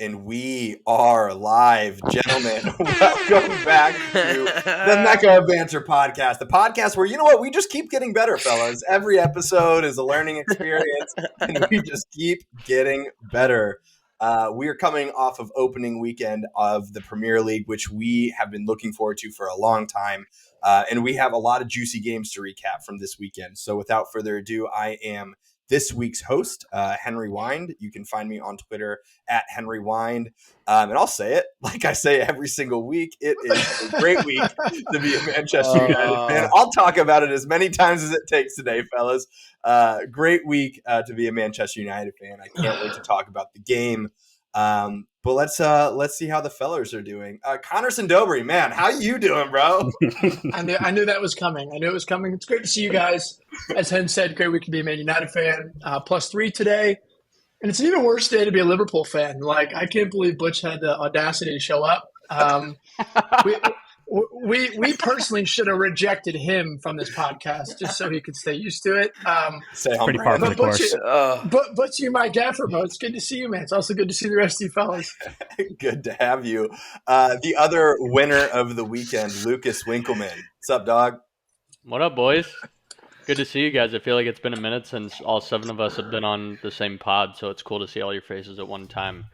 And we are live, gentlemen. Welcome back to the Mecca of Banter podcast, the podcast where, you know what, we just keep getting better, fellas. Every episode is a learning experience, and we just keep getting better. We are coming off of opening weekend of the Premier League, which we have been looking forward to for a long time. And we have a lot of juicy games to recap from this weekend. So without further ado, I am this week's host, Henry Wind. You can find me on Twitter at Henry Wind. And I'll say it like I say every single week. It is a great week to be a Manchester United fan. I'll talk about it as many times as it takes today, fellas. Great week to be a Manchester United fan. I can't wait to talk about the game. But let's see how the fellas are doing. Connor Sindobri, man, how you doing, bro? I knew that was coming. I knew it was coming. It's great to see you guys. As Hen said, great week to be a Man United fan. +3 today. And it's an even worse day to be a Liverpool fan. Like, I can't believe Butch had the audacity to show up. We personally should have rejected him from this podcast just so he could stay used to it. Pretty par for the course. Butch, you're my gaffer, bro. It's good to see you, man. It's also good to see the rest of you fellas. Good to have you. The other winner of the weekend, Lucas Winkleman. What's up, dog? What up, boys? Good to see you guys. I feel like it's been a minute since all 7 of us have been on the same pod, so it's cool to see all your faces at one time.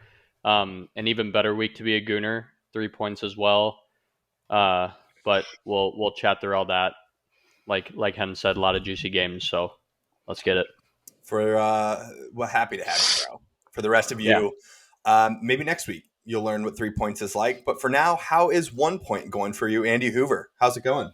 An even better week to be a Gooner, 3 points as well. But we'll chat through all that. Like Hen said, a lot of juicy games, so let's get it. We're happy to have you, bro. For the rest of you, maybe next week you'll learn what 3 points is like. But for now, how is 1 point going for you, Andy Hoover? How's it going?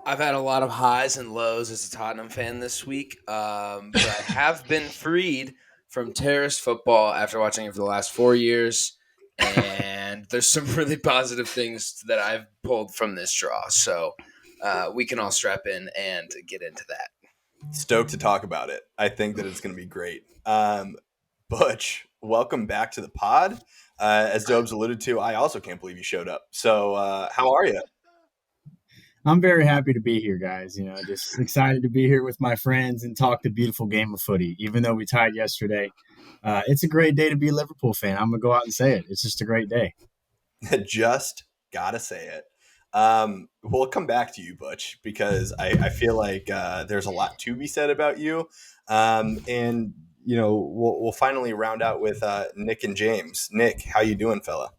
I've had a lot of highs and lows as a Tottenham fan this week, but I have been freed from terrorist football after watching it for the last 4 years, and there's some really positive things that I've pulled from this draw, so we can all strap in and get into that. Stoked to talk about it. I think that it's going to be great. Butch, welcome back to the pod. As Dobes alluded to, I also can't believe you showed up. So how are you? I'm very happy to be here, guys. You know, just excited to be here with my friends and talk the beautiful game of footy. Even though we tied yesterday, it's a great day to be a Liverpool fan. I'm going to go out and say it. It's just a great day. Just got to say it. We'll come back to you, Butch, because I feel like there's a lot to be said about you. And, you know, we'll finally round out with Nick and James. Nick, how you doing, fella?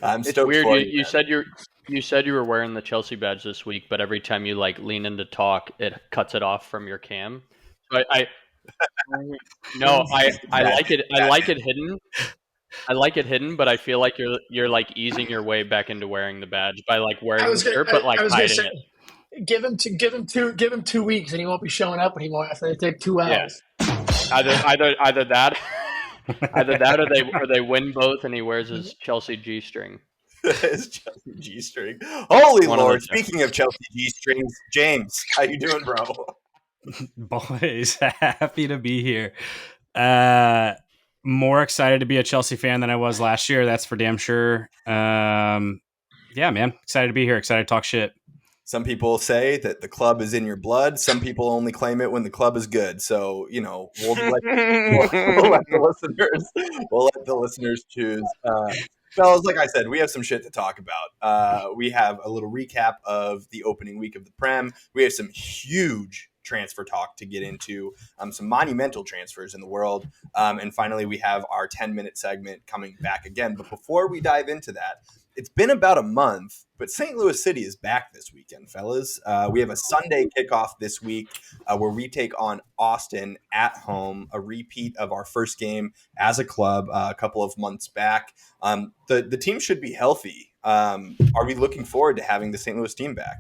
I'm It's stoked weird. for You said you were wearing the Chelsea badge this week, but every time you lean in to talk, it cuts it off from your cam. So I like it. I like it hidden. I like it hidden, but I feel like you're easing your way back into wearing the badge by wearing the shirt, but hiding it. Give him 2 weeks, and he won't be showing up anymore after they take 2 hours. Yeah. Either that. Either that or they win both and he wears his Chelsea G-string. His Chelsea G-string. Holy One Lord. Speaking of Chelsea G-strings, James, how you doing, bro? Boys, happy to be here. More excited to be a Chelsea fan than I was last year. That's for damn sure. Yeah, man. Excited to be here. Excited to talk shit. Some people say that the club is in your blood. Some people only claim it when the club is good. So, you know, we'll let the listeners choose. Fellas, like I said, we have some shit to talk about. We have a little recap of the opening week of the Prem. We have some huge transfer talk to get into, some monumental transfers in the world. And finally, we have our 10-minute segment coming back again. But before we dive into that, it's been about a month, but St. Louis City is back this weekend, fellas. We have a Sunday kickoff this week where we take on Austin at home, a repeat of our first game as a club a couple of months back. The team should be healthy. Are we looking forward to having the St. Louis team back?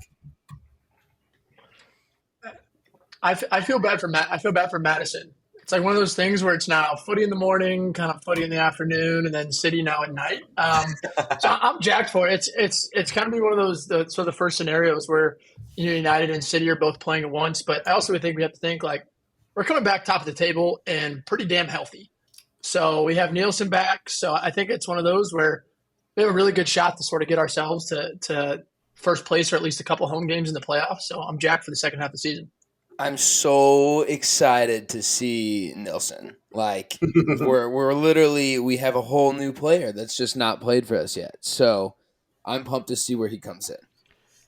I feel bad for Matt. I feel bad for Madison. It's like one of those things where it's now footy in the morning, kind of footy in the afternoon, and then city now at night. So I'm jacked for it. It's kind of be one of those the first scenarios where United and City are both playing at once. But I also think we have to think like we're coming back top of the table and pretty damn healthy. So we have Nielsen back. So I think it's one of those where we have a really good shot to sort of get ourselves to first place or at least a couple home games in the playoffs. So I'm jacked for the second half of the season. I'm so excited to see Nilsson. Like we're literally we have a whole new player that's just not played for us yet. So I'm pumped to see where he comes in.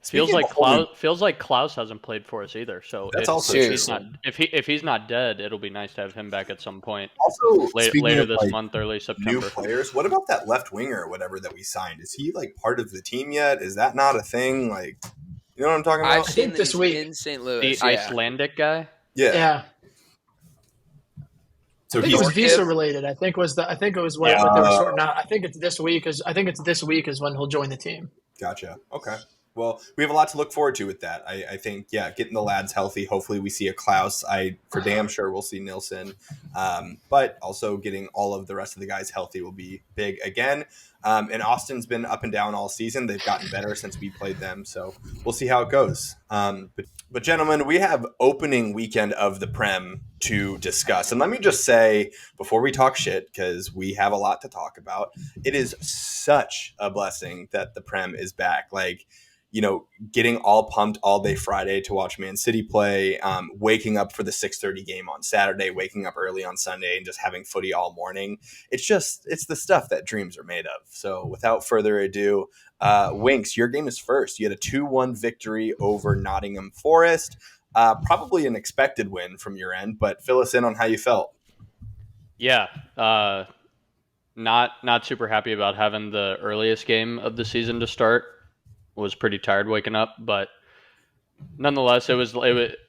Feels like Klaus hasn't played for us either. So That's also if true. he's not if he's not dead, it'll be nice to have him back at some point. Also, speaking Later of, this like, month, early new September. players, what about that left winger or whatever that we signed? Is he like part of the team yet? Is that not a thing? Like, you know what I'm talking about? I've seen think this week in St. The Louis. Icelandic guy. Yeah. So I think it he's was visa related. I think it was what they were sorting out. I think it's this week is when he'll join the team. Gotcha. Okay. Well, we have a lot to look forward to with that. I think, yeah, getting the lads healthy. Hopefully we see a Klaus. For damn sure we'll see Nilsson. But also getting all of the rest of the guys healthy will be big again. And Austin's been up and down all season. They've gotten better since we played them. So we'll see how it goes. But gentlemen, we have opening weekend of the Prem to discuss. And let me just say, before we talk shit, because we have a lot to talk about, it is such a blessing that the Prem is back. Like, getting all pumped all day Friday to watch Man City play, waking up for the 6:30 game on Saturday, waking up early on Sunday, and just having footy all morning. It's the stuff that dreams are made of. So without further ado, Winks, your game is first. You had a 2-1 victory over Nottingham Forest. Probably an expected win from your end, but fill us in on how you felt. Yeah, not super happy about having the earliest game of the season to start. Was pretty tired waking up, but nonetheless, it was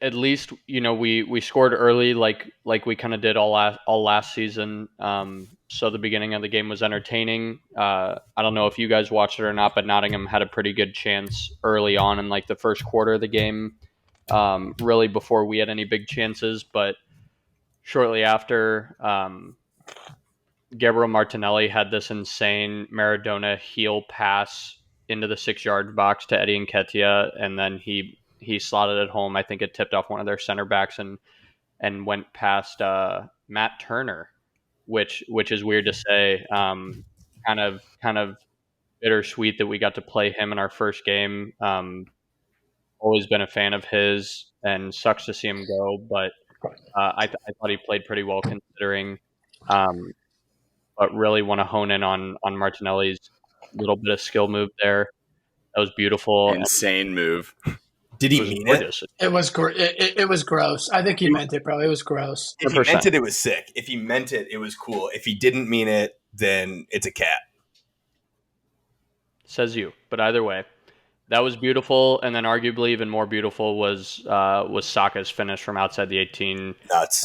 at least we scored early like we kind of did all last season. So the beginning of the game was entertaining. I don't know if you guys watched it or not, but Nottingham had a pretty good chance early on in like the first quarter of the game, really before we had any big chances. But shortly after, Gabriel Martinelli had this insane Maradona heel pass into the 6-yard box to Eddie Nketiah, and then he slotted it home. I think it tipped off one of their center backs and went past Matt Turner, which is weird to say. Kind of bittersweet that we got to play him in our first game. Always been a fan of his, and sucks to see him go. But I thought he played pretty well considering. But really want to hone in on Martinelli's little bit of skill move there. That was beautiful. Insane move. Did he mean it? It was it was gross. I think he meant it, bro. It was gross. If he meant it, it was sick. If he meant it, it was cool. If he didn't mean it, then it's a cat. Says you. But either way, that was beautiful. And then arguably even more beautiful was Saka's finish from outside the 18. Nuts.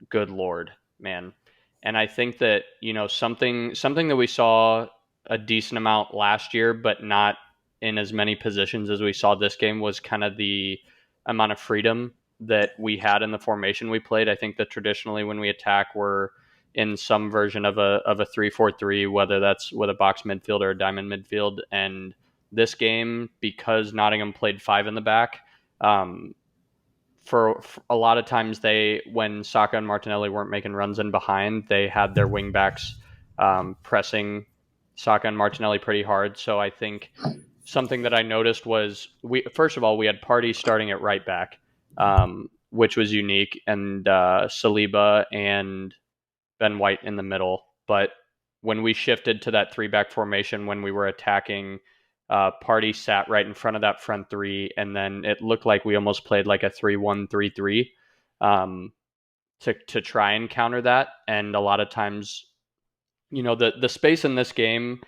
Good Lord, man. And I think that, something that we saw a decent amount last year, but not in as many positions as we saw this game, was kind of the amount of freedom that we had in the formation we played. I think that traditionally when we attack, we're in some version of a 3-4-3, whether that's with a box midfield or a diamond midfield. And this game, because Nottingham played 5 in the back, for a lot of times when Saka and Martinelli weren't making runs in behind, they had their wing backs pressing Saka and Martinelli pretty hard. So I think something that I noticed was first of all, we had Partey starting at right back, which was unique, and Saliba and Ben White in the middle. But when we shifted to that 3-back formation, when we were attacking, Partey sat right in front of that front 3, and then it looked like we almost played like a 3-1-3-3 to try and counter that. And a lot of times, the space in this game,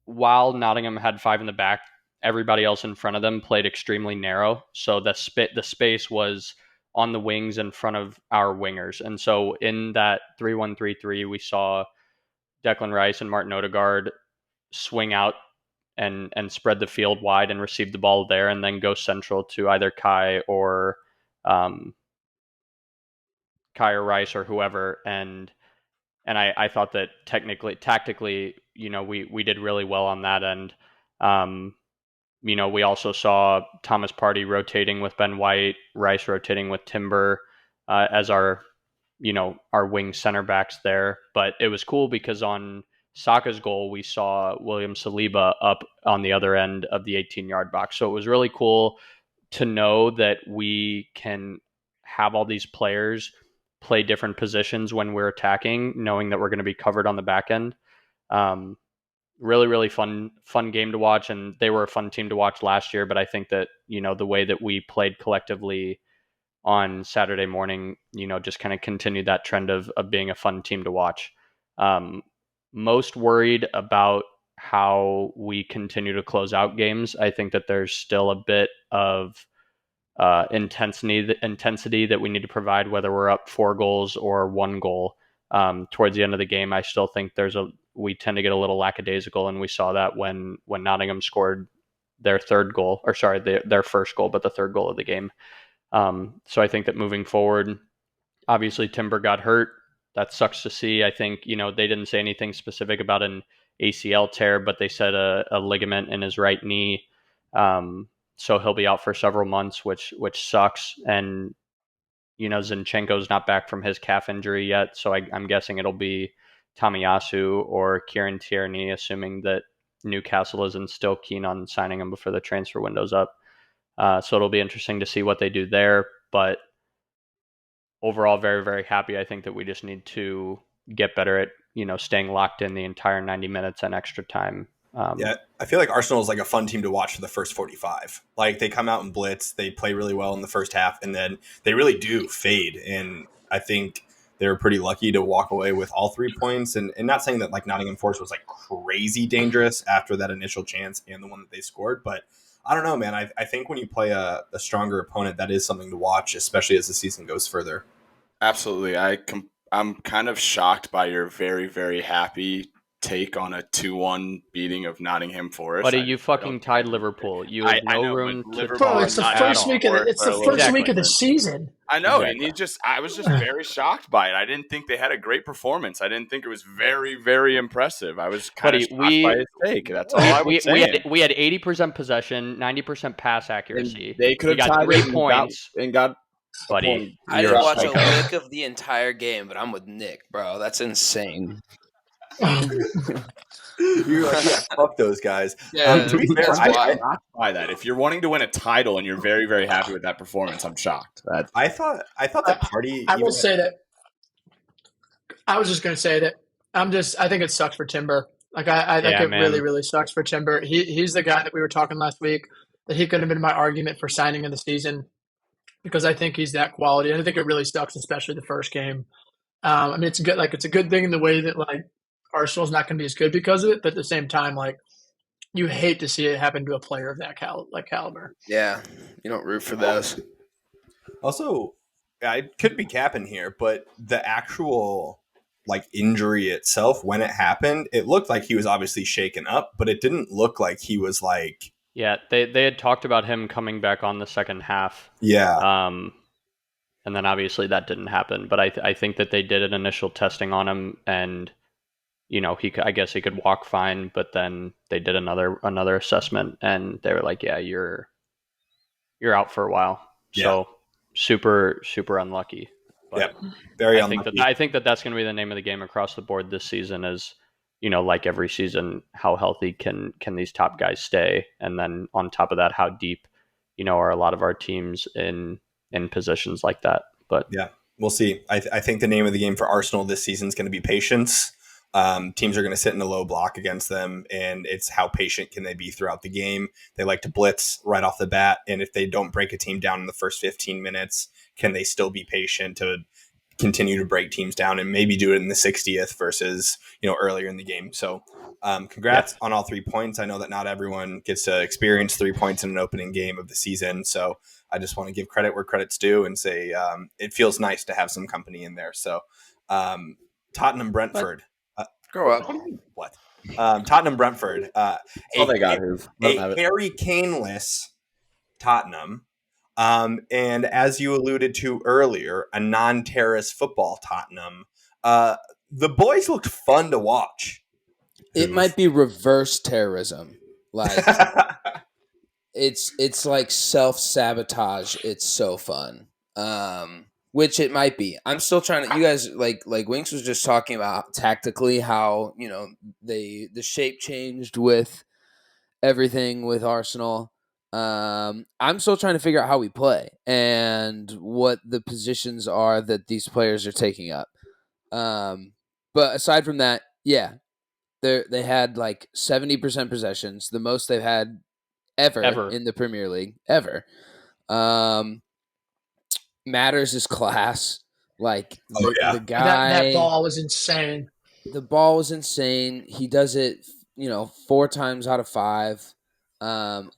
while Nottingham had 5 in the back, everybody else in front of them played extremely narrow. So the space was on the wings in front of our wingers. And so in that 3-1-3-3, we saw Declan Rice and Martin Odegaard swing out and spread the field wide and receive the ball there, and then go central to either Kai or Kyer Rice or whoever, and I thought that tactically, we did really well on that end. We also saw Thomas Partey rotating with Ben White, Rice rotating with Timber as our wing center backs there. But it was cool because on Saka's goal, we saw William Saliba up on the other end of the 18-yard box. So it was really cool to know that we can have all these players play different positions when we're attacking, knowing that we're going to be covered on the back end. Really, really fun game to watch, and they were a fun team to watch last year. But I think that the way that we played collectively on Saturday morning, just kind of continued that trend of being a fun team to watch. Most worried about how we continue to close out games. I think that there's still a bit of intensity that we need to provide, whether we're up 4 goals or 1 goal. Towards the end of the game, I still think we tend to get a little lackadaisical, and we saw that when Nottingham scored their third goal, or sorry, their first goal, but the third goal of the game. So I think that moving forward, obviously Timber got hurt. That sucks to see. I think, they didn't say anything specific about an ACL tear, but they said a ligament in his right knee. So he'll be out for several months, which sucks. And, Zinchenko's not back from his calf injury yet. So I'm guessing it'll be Tomiyasu or Kieran Tierney, assuming that Newcastle isn't still keen on signing him before the transfer window's up. So it'll be interesting to see what they do there. But overall, very, very happy. I think that we just need to get better at, staying locked in the entire 90 minutes and extra time. Yeah, I feel like Arsenal is like a fun team to watch for the first 45. Like they come out and blitz, they play really well in the first half, and then they really do fade. And I think they're pretty lucky to walk away with all 3 points. And not saying that like Nottingham Forest was like crazy dangerous after that initial chance and the one that they scored, but I don't know, man. I think when you play a stronger opponent, that is something to watch, especially as the season goes further. Absolutely. I'm kind of shocked by your very, very happy take on a 2-1 beating of Nottingham Forest. Buddy, you fucking tied Liverpool. You have no room to Bro, it's the first week of the season. I know, exactly. And I was just very shocked by it. I didn't think they had a great performance. I didn't think it was very, very impressive. I was kind of shocked by his take. That's all I would say. We had 80% possession, 90% pass accuracy. And they could have tied 3 points and got. Buddy, I didn't watch a lick of the entire game, but I'm with Nick, bro. That's insane. You're like, yeah, fuck those guys. Yeah, To be fair, I'm shocked by that. If you're wanting to win a title and you're very, very happy with that performance, I'm shocked. I thought that Partey. I will say that. I was just going to say that I think it sucks for Timber. Like I think it really, really sucks for Timber. He's the guy that we were talking last week that he could have been my argument for signing in the season because I think he's that quality. And I think it really sucks, especially the first game. I mean, it's good. Like it's a good thing in the way that like Arsenal's not going to be as good because of it, but at the same time, like you hate to see it happen to a player of that caliber. Yeah, you don't root for those. Also, I could be capping here, but the actual like injury itself, when it happened, it looked like he was obviously shaken up, but it didn't look like he was like. Yeah, they had talked about him coming back on the second half. Yeah. And then obviously that didn't happen, but I think that they did an initial testing on him, and I guess he could walk fine, but then they did another assessment, and they were like, yeah, you're out for a while. Yeah. So super, super unlucky. But yeah, very unlucky. I think that that's going to be the name of the game across the board this season is, like every season, how healthy can these top guys stay? And then on top of that, how deep, are a lot of our teams in positions like that. But yeah, we'll see. I think the name of the game for Arsenal this season is going to be patience. Teams are going to sit in a low block against them, and it's how patient can they be throughout the game. They like to blitz right off the bat, and if they don't break a team down in the first 15 minutes, can they still be patient to continue to break teams down and maybe do it in the 60th versus earlier in the game? So congrats on all 3 points. I know that not everyone gets to experience 3 points in an opening game of the season, so I just want to give credit where credit's due and say it feels nice to have some company in there. So Tottenham Brentford. Grow up. What? Tottenham Brentford. They got a Harry Kane-less Tottenham And as you alluded to earlier, a non-terrace football Tottenham. The boys looked fun to watch. It might be reverse terrorism. Like it's like self-sabotage. It's so fun. Which it might be. I'm still trying to. You guys like Winks was just talking about tactically how the shape changed with everything with Arsenal. I'm still trying to figure out how we play and what the positions are that these players are taking up. But aside from that, yeah, they had like 70% possessions, the most they've had ever in the Premier League ever. Matters his class. Like the guy, that ball was insane. The ball was insane. He does it, 4 times out of 5.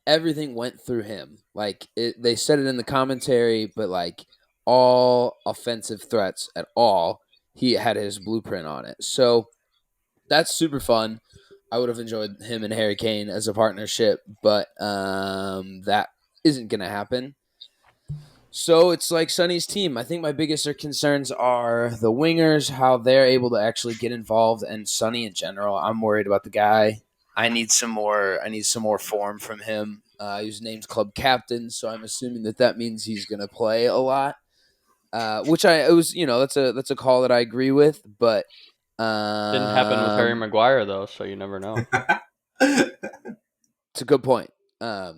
Everything went through him. Like they said it in the commentary, but like all offensive threats at all, he had his blueprint on it. So that's super fun. I would have enjoyed him and Harry Kane as a partnership, but that isn't going to happen. So it's like Sonny's team. I think my biggest concerns are the wingers, how they're able to actually get involved, and Sonny in general. I'm worried about the guy. I need some more form from him. He was named club captain, so I'm assuming that means he's going to play a lot. That's a call that I agree with, but didn't happen with Harry Maguire though, so you never know. It's a good point. But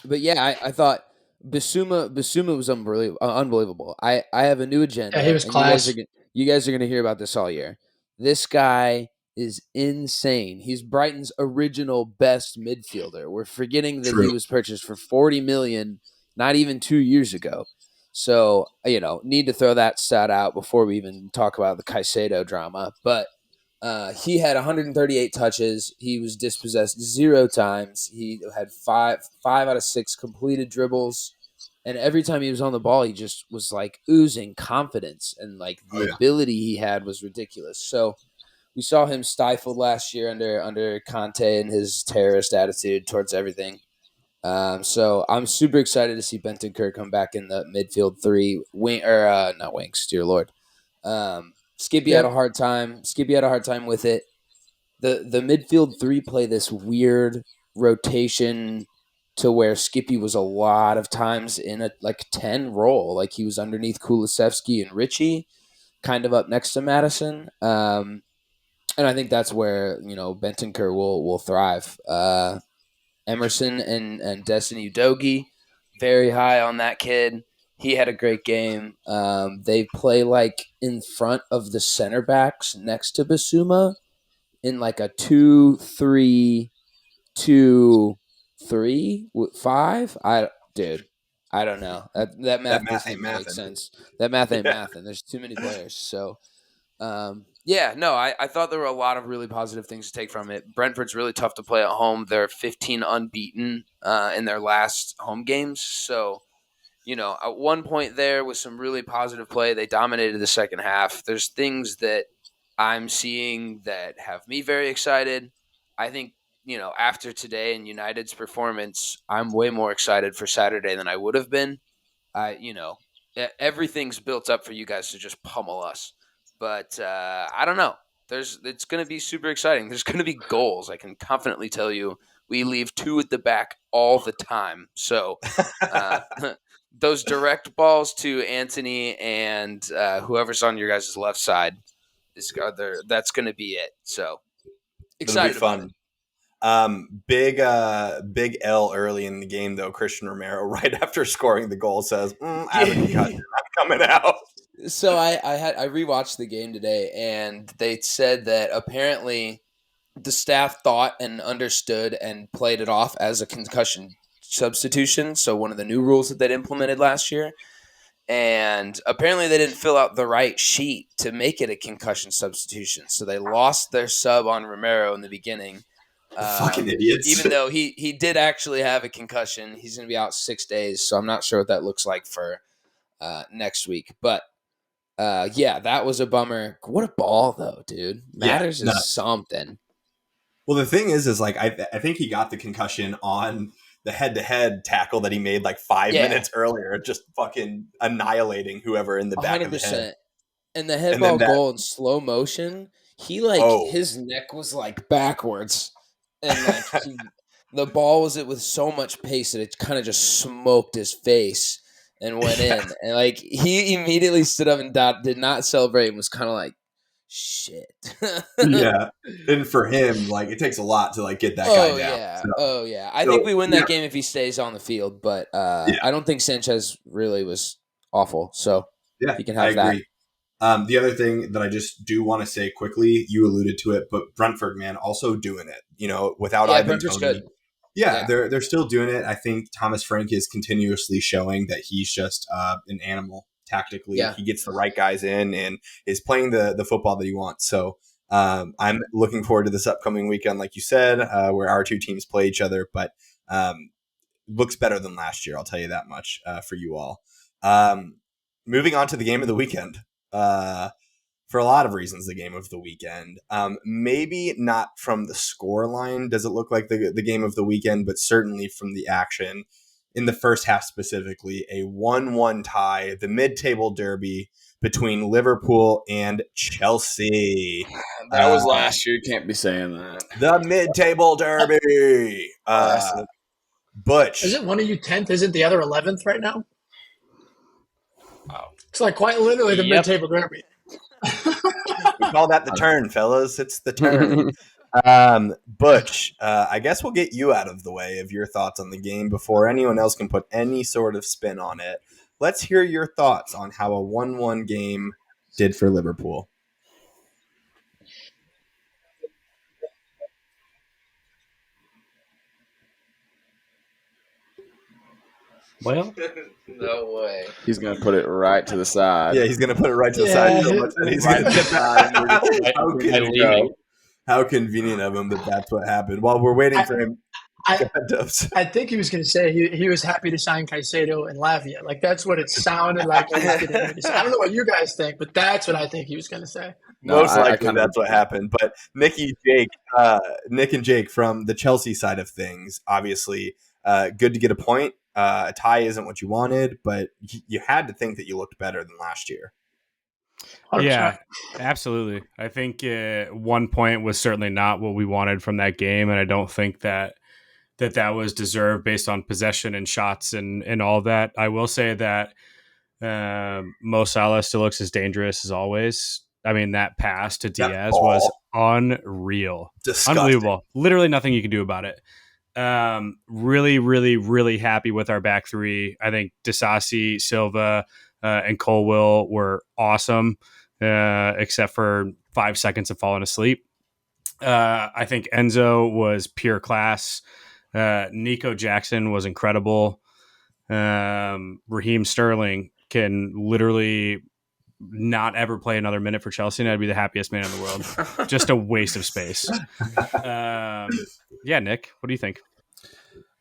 yeah, I thought Basuma was unbelievable. I have a new agenda. Yeah, he was class. You guys are gonna hear about this all year. This guy is insane. He's Brighton's original best midfielder. We're forgetting that he was purchased for 40 million not even 2 years ago. So, need to throw that stat out before we even talk about the Caicedo drama. But he had 138 touches. He was dispossessed 0 times. He had 5 out of 6 completed dribbles. And every time he was on the ball, he just was like oozing confidence. And like the ability he had was ridiculous. So we saw him stifled last year under Conte and his terrorist attitude towards everything. So I'm super excited to see Bentancur come back in the midfield 3 not wings, dear Lord. Skippy had a hard time. Skippy had a hard time with it. The midfield 3 play this weird rotation to where Skippy was a lot of times in a 10 role. Like he was underneath Kulusevski and Richie, kind of up next to Madison. And I think that's where, Bentancur will thrive. Emerson and Destiny Udogie, very high on that kid. He had a great game. They play like in front of the center backs next to Basuma in like a 2-3-2-3-5. I don't know. That math doesn't even make sense. That math ain't mathing. There's too many players. So I thought there were a lot of really positive things to take from it. Brentford's really tough to play at home. They're 15 unbeaten in their last home games. So, at one point there was some really positive play. They dominated the second half. There's things that I'm seeing that have me very excited. I think, after today and United's performance, I'm way more excited for Saturday than I would have been. Everything's built up for you guys to just pummel us. But I don't know. It's going to be super exciting. There's going to be goals. I can confidently tell you we leave 2 at the back all the time. So those direct balls to Anthony and whoever's on your guys' left side, that's going to be it. So excited about it. Big L early in the game though. Christian Romero, right after scoring the goal, says, "I have a concussion. I'm coming out." So I rewatched the game today, and they said that apparently the staff thought and understood and played it off as a concussion substitution. So one of the new rules that they'd implemented last year. And apparently they didn't fill out the right sheet to make it a concussion substitution. So they lost their sub on Romero in the beginning. Fucking idiots. Even though he did actually have a concussion. He's going to be out 6 days. So I'm not sure what that looks like for next week. But that was a bummer. What a ball, though, dude. Matters is something. Well, the thing is like I think he got the concussion on the head-to-head tackle that he made like 5 minutes earlier, just fucking annihilating whoever in the back of the head. 100%. And the head And then ball goal in slow motion, he his neck was like backwards, and like the ball was with so much pace that it kind of just smoked his face and went in. And like he immediately stood up and did not celebrate and was kind of like, shit. Yeah. And for him, like it takes a lot to like get that guy down. Yeah. I think we win that game if he stays on the field, but I don't think Sanchez really was awful. So he can have I agree. The other thing that I just do want to say quickly, you alluded to it, but Brentford, man, also doing it. You know, without Ivan Brentford's Toney. good. Yeah, they're still doing it. I think Thomas Frank is continuously showing that he's just an animal tactically. Yeah. He gets the right guys in and is playing the football that he wants. So I'm looking forward to this upcoming weekend, like you said, where our two teams play each other. But looks better than last year, I'll tell you that much for you all. Moving on to the game of the weekend. For a lot of reasons, the game of the weekend. Maybe not from the score line does it look like the game of the weekend, but certainly from the action in the first half specifically, a 1-1 tie, the mid-table derby between Liverpool and Chelsea. That was last year. You can't be saying that. The mid-table derby. Butch. Is it one of you 10th? Isn't the other 11th right now? Wow. It's like quite literally the mid-table derby. We call that the turn, fellas. It's the turn. Butch, I guess we'll get you out of the way of your thoughts on the game before anyone else can put any sort of spin on it. Let's hear your thoughts on how a 1-1 game did for Liverpool. Well, no way. He's going to put it right to the side. Yeah, he's going to put it right to the side so much that he's going to get that. How convenient of him that that's what happened. While we're waiting for him. I think he was going to say he was happy to sign Caicedo and Lavia. Like, that's what it sounded like he was getting ready to say. I don't know what you guys think, but that's what I think he was going to say. Most likely that's what happened. But Nick and Jake from the Chelsea side of things, obviously good to get a point. A tie isn't what you wanted, but you had to think that you looked better than last year. 100%. Yeah, absolutely. I think 1 point was certainly not what we wanted from that game, and I don't think that was deserved based on possession and shots and all of that. I will say that Mo Salah still looks as dangerous as always. I mean, that pass to Diaz was unreal. Disgusting. Unbelievable. Literally nothing you can do about it. Really, really, really happy with our back three. I think Disasi, Silva, and Colwill were awesome, except for 5 seconds of falling asleep. I think Enzo was pure class. Nico Jackson was incredible. Raheem Sterling can literally not ever play another minute for Chelsea, and I'd be the happiest man in the world. Just a waste of space. Yeah, Nick, what do you think?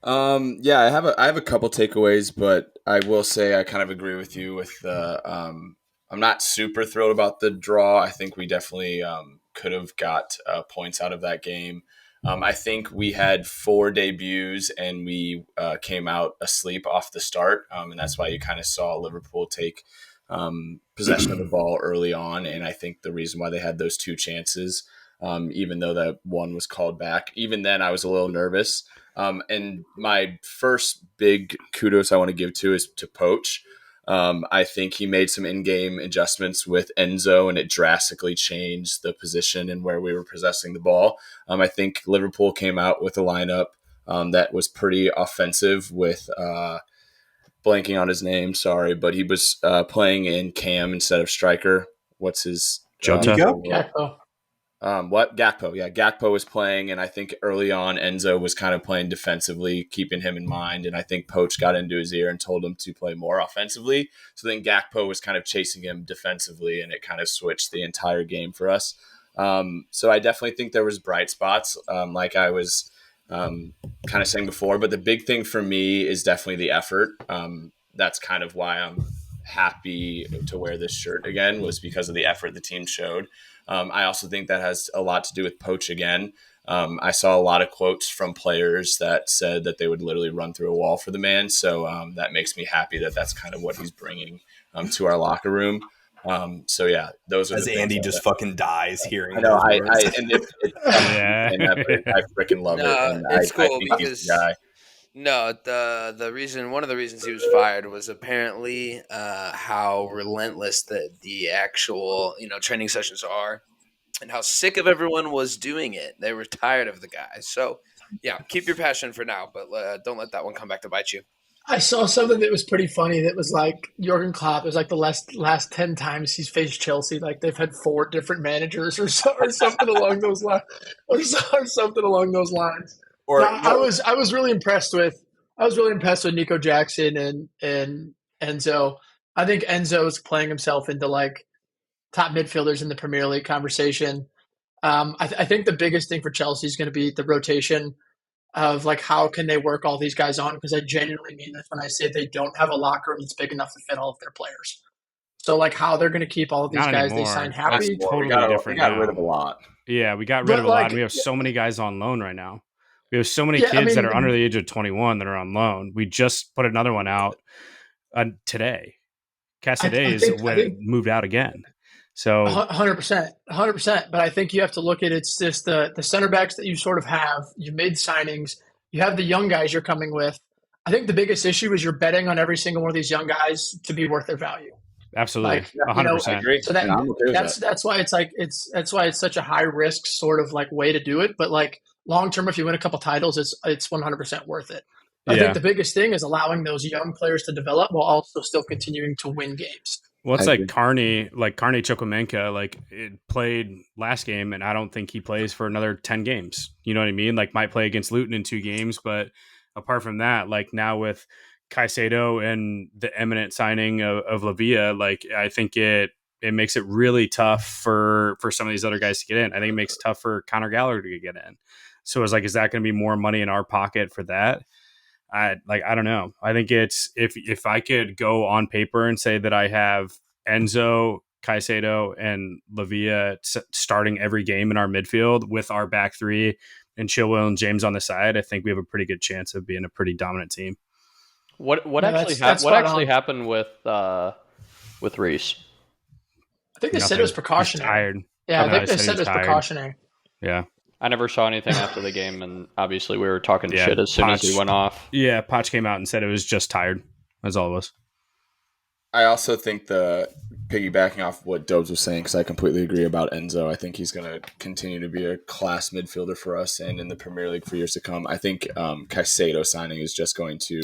Yeah, I have a couple takeaways, but I will say I kind of agree with you with the. I'm not super thrilled about the draw. I think we definitely could have got points out of that game. I think we had 4 debuts and we came out asleep off the start, and that's why you kind of saw Liverpool take possession of the ball early on. And I think the reason why they had those 2 chances, even though that one was called back, even then I was a little nervous. And my first big kudos I want to give to is to Poach. I think he made some in-game adjustments with Enzo, and it drastically changed the position and where we were possessing the ball. I think Liverpool came out with a lineup that was pretty offensive with blanking on his name, sorry, but he was playing in Cam instead of striker. What's his Jota? Gakpo. Gakpo. Yeah, Gakpo was playing, and I think early on Enzo was kind of playing defensively, keeping him in mind, and I think Poach got into his ear and told him to play more offensively. So then Gakpo was kind of chasing him defensively, and it kind of switched the entire game for us. So I definitely think there was bright spots, like I was kind of saying before, but the big thing for me is definitely the effort. That's kind of why I'm happy to wear this shirt again, was because of the effort the team showed. I also think that has a lot to do with Poach again. I saw a lot of quotes from players that said that they would literally run through a wall for the man. So that makes me happy that that's kind of what he's bringing to our locker room. So yeah, those are As the things. Andy just fucking dies hearing I know. those words. And it sucks to be saying that, but I freaking love it, No, and it's I cool think he's the because guy. no, one of the reasons he was fired was apparently how relentless the actual training sessions are, and how sick of everyone was doing it. They were tired of the guy. So yeah, keep your passion for now, but don't let that one come back to bite you. I saw something that was pretty funny. That was like Jurgen Klopp. It was like the last 10 times he's faced Chelsea. Like they've had 4 different managers, or something along those lines, or something along those lines. Or No, I was really impressed with Nico Jackson and Enzo. I think Enzo is playing himself into like top midfielders in the Premier League conversation. I think the biggest thing for Chelsea is going to be the rotation of like how can they work all these guys on, because I genuinely mean this when I say they don't have a locker room that's big enough to fit all of their players. So like how they're going to keep all of these Not guys they anymore. sign That's happy. totally we different got now. rid of a lot. Yeah, we got rid But, of a lot, like, and we have so many guys on loan right now. We have so many Yeah, I kids that mean- are under the age of 21 that are on loan. We just put another one out today. Casadei I think moved out again. So 100%, 100%. But I think you have to look at it's just the center backs that you sort of have. You made signings. You have the young guys you're coming with. I think the biggest issue is you're betting on every single one of these young guys to be worth their value. absolutely, Like, you know, 100%. I agree. So that and I'm okay with that. that's why it's like that's why it's such a high risk sort of like way to do it. But like long term, if you win a couple titles, it's 100% worth it. I Yeah. think the biggest thing is allowing those young players to develop while also still continuing to win games. Well, it's I like Carney Chukwuemeka, like it played last game, and I don't think he plays for another 10 games. You know what I mean? Like might play against Luton in 2 games, but apart from that, like now with Caicedo and the imminent signing of Lavia, like I think it makes it really tough for some of these other guys to get in. I think it makes it tough for Conor Gallagher to get in. So it's like, is that going to be more money in our pocket for that? I don't know. I think it's if I could go on paper and say that I have Enzo, Caicedo, and Lavia starting every game in our midfield with our back 3 and Chilwell and James on the side, I think we have a pretty good chance of being a pretty dominant team. What No, actually that's what spot actually on. happened with Reese? I think they said Nothing. it was He's precautionary. tired. Yeah, I No, think he they said he said was it was tired. precautionary. Yeah. I never saw anything after the game, and obviously we were talking Yeah, shit as soon as he Poch- went off. Yeah, Poch came out and said it was just tired. That's all it was. I also think piggybacking off what Dobes was saying, because I completely agree about Enzo. I think he's going to continue to be a class midfielder for us and in the Premier League for years to come. I think Caicedo signing is just going to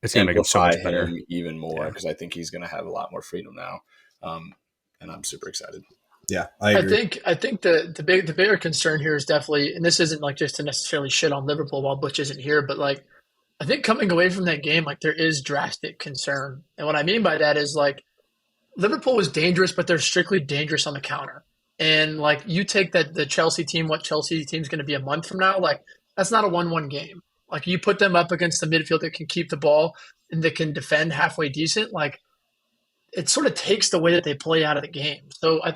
It's going to make him so amplify much better. him even more, Yeah. because I think he's going to have a lot more freedom now, and I'm super excited. Yeah, I I agree. think the bigger concern here is definitely, and this isn't like just to necessarily shit on Liverpool while Butch isn't here, but like I think coming away from that game, like there is drastic concern, and what I mean by that is like Liverpool was dangerous, but they're strictly dangerous on the counter. And like you take that the Chelsea team, what Chelsea team's going to be a month from now, like that's not a 1-1 game. Like you put them up against the midfield that can keep the ball and that can defend halfway decent, like it sort of takes the way that they play out of the game. So I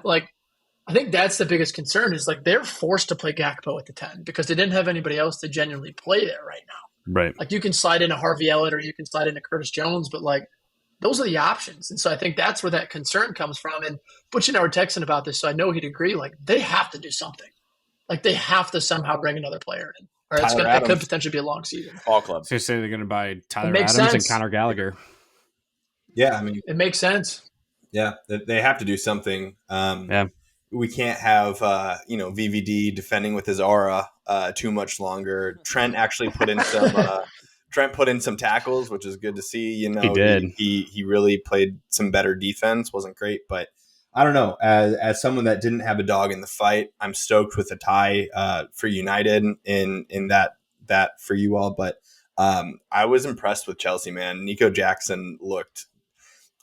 think that's the biggest concern is like they're forced to play Gakpo at the 10 because they didn't have anybody else to genuinely play there right now. Right. Like you can slide in a Harvey Elliott or you can slide in a Curtis Jones, but like those are the options. And so I think that's where that concern comes from. And Butch and I were texting about this, so I know he'd agree. Like they have to do something. Like they have to somehow bring another player in. Or it could potentially be a long season. All clubs. So say they're going to buy Tyler makes Adams and sense. Conor Gallagher. Yeah, I mean, It makes sense. yeah, they have to do something. Yeah. We can't have VVD defending with his aura too much longer. Trent actually put in some tackles, which is good to see. You know, He did. He really played some better defense. Wasn't great, but I don't know. As someone that didn't have a dog in the fight, I'm stoked with a tie for United in that for you all. But I was impressed with Chelsea, man. Nico Jackson looked.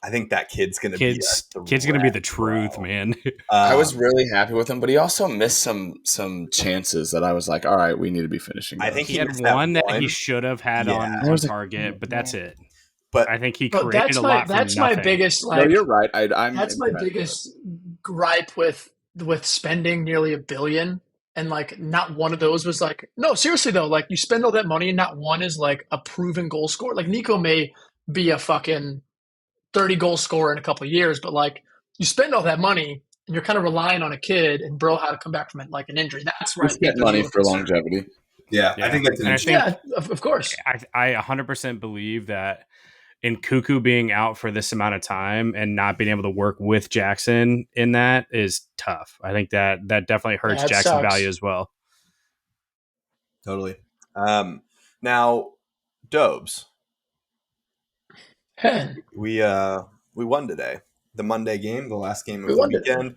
I think that kid's going to be the truth, man. I was really happy with him, but he also missed some chances that I was like, all right, we need to be finishing. I think he had one that he should have had on target, but that's it. But I think he But created a lot from that's nothing. my biggest No, you're right. I'm that's my biggest gripe with spending nearly $1 billion and like not one of those was like, no, seriously though, like you spend all that money and not one is like a proven goal scorer. Like Nico may be a fucking 30 goal scorer in a couple of years, but like you spend all that money and you're kind of relying on a kid and bro how to come back from it like an injury. That's where We I think spent there's a money little for concern. longevity. Yeah, I think that's an And I interesting. think Yeah, of course. I 100% believe that in Cuckoo being out for this amount of time and not being able to work with Jackson in that is tough. I think that definitely hurts Yeah, it Jackson sucks. value as well. Totally. Now, Dobes, Hen. we won today. The Monday game, the last game of We the won today. weekend.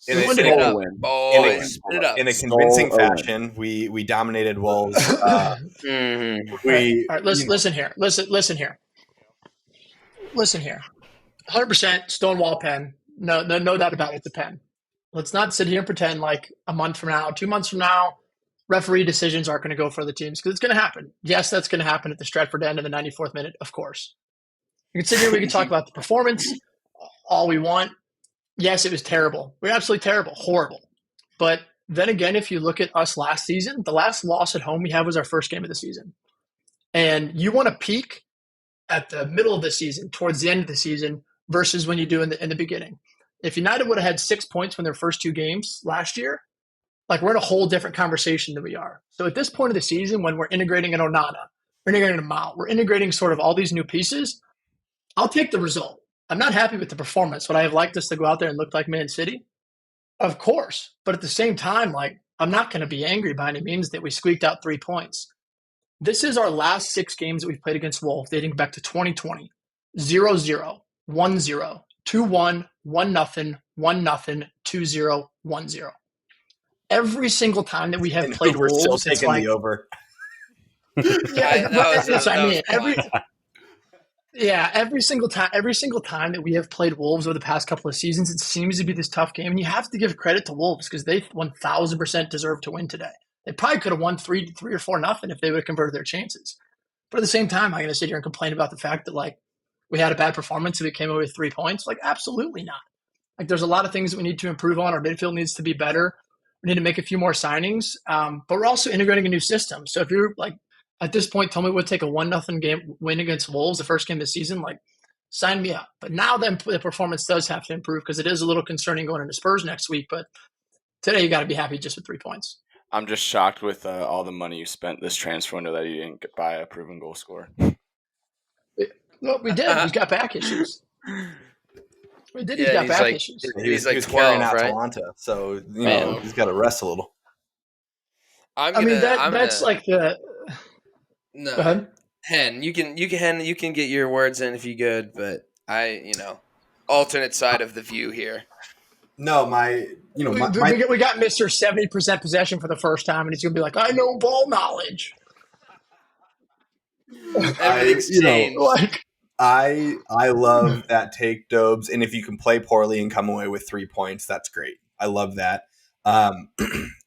We In won Spit today. it up, win. boys. Spit it up. a convincing Stole a win. fashion, we dominated Wolves. Mhm. We All right, listen here. Listen here. 100% Stonewall pen. No doubt about it. It's a pen. Let's not sit here and pretend like a month from now, 2 months from now, referee decisions aren't going to go for the teams because it's going to happen. Yes, that's going to happen at the Stratford end in the 94th minute, of course. We can sit here, we can talk about the performance all we want. Yes, it was terrible. We're absolutely terrible, horrible. But then again, if you look at us last season, the last loss at home we had was our first game of the season. And you want to peak at the middle of the season, towards the end of the season, versus when you do in the beginning. If United would have had 6 points from their first two games last year, like we're in a whole different conversation than we are. So at this point of the season, when we're integrating an Onana, we're integrating a Mount, we're integrating sort of all these new pieces, I'll take the result. I'm not happy with the performance. Would I have liked us to go out there and look like Man City? Of course. But at the same time, like I'm not going to be angry by any means that we squeaked out 3 points. This is our last 6 games that we've played against Wolves dating back to 2020. 0-0, 1-0, 2-1, 1-0, 1-0, 2-0, 1-0. Every single time that we have and played we're still Wolves, it's taking like the over. yeah, that that's what I was mean. Every single time that we have played Wolves over the past couple of seasons, it seems to be this tough game. And you have to give credit to Wolves because they 1,000% deserve to win today. They probably could have won 3 or 4-0 if they would have converted their chances. But at the same time, I'm going to sit here and complain about the fact that like we had a bad performance and we came away with 3 points. Like absolutely not. Like there's a lot of things that we need to improve on. Our midfield needs to be better. We need to make a few more signings. But we're also integrating a new system. So if you're like at this point, tell me we'll take a 1-0 game win against Wolves, the first game of the season, like sign me up. But now then the performance does have to improve because it is a little concerning going into Spurs next week. But today you got to be happy just with 3 points. I'm just shocked with all the money you spent this transfer window that you didn't buy a proven goal scorer. Well, we did. He's got back issues. We did. He's Yeah, got he's back like- issues. He was like carrying 12, right? Atalanta, so you Man. know he's got to rest a little. That's like the. no. Go ahead. Hen, you can get your words in if you good, but alternate side of the view here. No, We got Mr. 70% possession for the first time, and he's gonna be like, I know ball knowledge. Everything's changed. Like I love that take, Dobes, and if you can play poorly and come away with 3 points, that's great. I love that.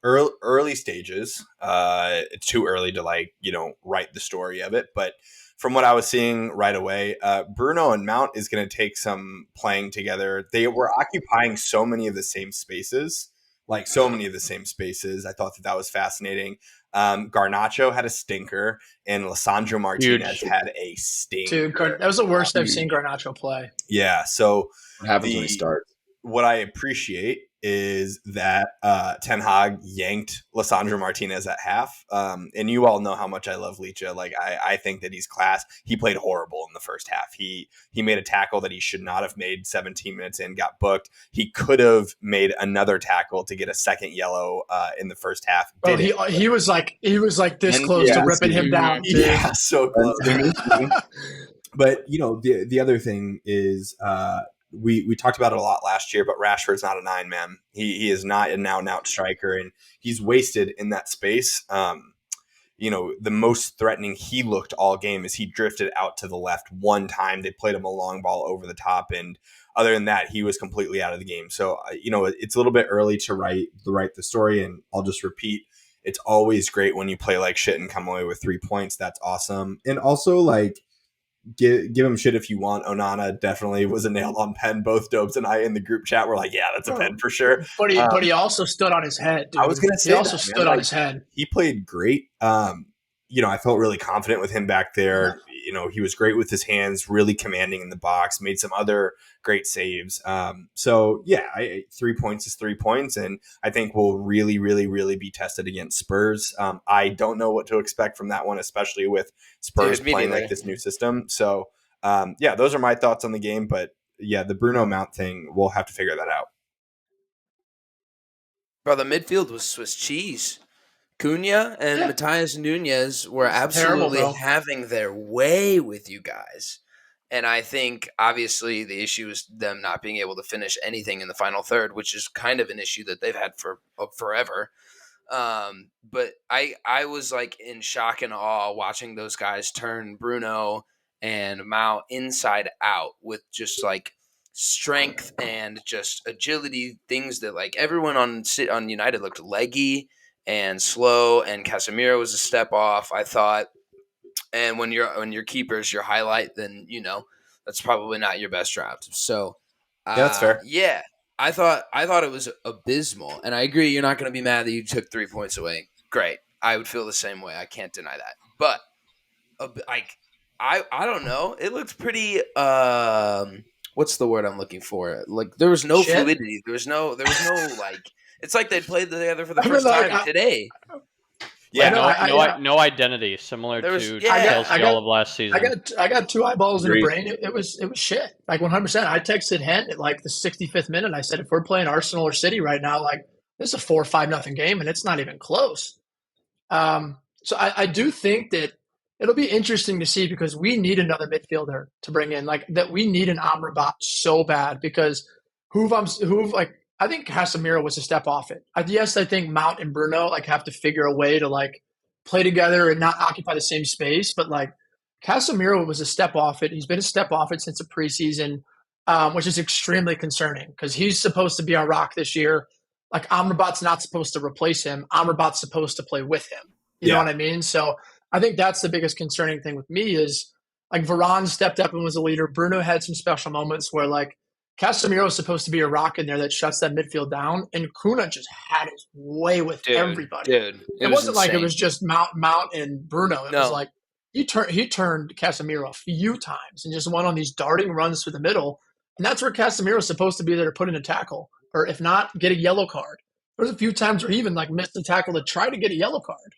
Early stages, it's too early to write the story of it, but from what I was seeing right away, Bruno and Mount is going to take some playing together. They were occupying so many of the same spaces. I thought that was fascinating. Garnacho had a stinker, and Lissandro Martinez had a stinker. dude, that was the worst I've seen Garnacho play. Yeah, so What happens when he starts? what I appreciate is that Ten Hag yanked Lissandro Martinez at half. And you all know how much I love Licha. Like I think that he's class. He played horrible in the first half. He made a tackle that he should not have made 17 minutes in, got booked. He could have made another tackle to get a second yellow in the first half. He was like this close to ripping him down. Dude. Yeah, so close. But the other thing is we talked about it a lot last year, but Rashford's not a 9-man. He is not an out-and-out striker, and he's wasted in that space. The most threatening he looked all game is he drifted out to the left one time. They played him a long ball over the top, and other than that, he was completely out of the game. So, it's a little bit early to write the story, and I'll just repeat, it's always great when you play like shit and come away with 3 points. That's awesome. And also, give him shit if you want. Onana definitely was a nailed on pen. Both Dopes and I in the group chat were like, yeah, that's a pen for sure. But he also stood on his head, dude. I was gonna He say also that, man. stood on his head. He played great. I felt really confident with him back there. He was great with his hands, really commanding in the box, made some other great saves. 3 points is 3 points, and I think we'll really, really, really be tested against Spurs. I don't know what to expect from that one, especially with Spurs playing like this new system. So, those are my thoughts on the game. But yeah, the Bruno Mount thing, we'll have to figure that out. Bro, the midfield was Swiss cheese. Cunha and Matthias Nunez were absolutely having their way with you guys. And I think, obviously, the issue is them not being able to finish anything in the final third, which is kind of an issue that they've had for forever. But I was like in shock and awe watching those guys turn Bruno and Mount inside out with just like strength and just agility, things that like everyone on United looked leggy and slow, and Casemiro was a step off, I thought. And when your keeper's your highlight, then that's probably not your best route. So that's fair. Yeah, I thought it was abysmal, and I agree. You're not going to be mad that you took 3 points away. Great, I would feel the same way. I can't deny that. But I don't know. It looked pretty. What's the word I'm looking for? Like there was no fluidity. There was no like. It's like they played together for the first time today. Yeah, no identity, similar to Chelsea all of last season. I got 2 eyeballs in the brain. It was shit. Like 100%. I texted Hent at like the 65th minute. I said, if we're playing Arsenal or City right now, like this is a 4 or 5-0 game, and it's not even close. So I do think that it'll be interesting to see, because we need another midfielder to bring in. Like that, we need an Amrabat so bad, because I think Casemiro was a step off it. Yes, I think Mount and Bruno like have to figure a way to like play together and not occupy the same space. But like Casemiro was a step off it. He's been a step off it since the preseason, which is extremely concerning, because he's supposed to be our rock this year. Like Amrabat's not supposed to replace him. Amrabat's supposed to play with him. You know what I mean? So I think that's the biggest concerning thing with me is like Varane stepped up and was a leader. Bruno had some special moments where like Casemiro is supposed to be a rock in there that shuts that midfield down, and Cunha just had his way with everybody. Dude, it wasn't insane. Like it was just Mount and Bruno. It was like he turned Casemiro a few times and just went on these darting runs through the middle, and that's where Casemiro is supposed to be there to put in a tackle, or if not, get a yellow card. There's a few times where he even like missed the tackle to try to get a yellow card,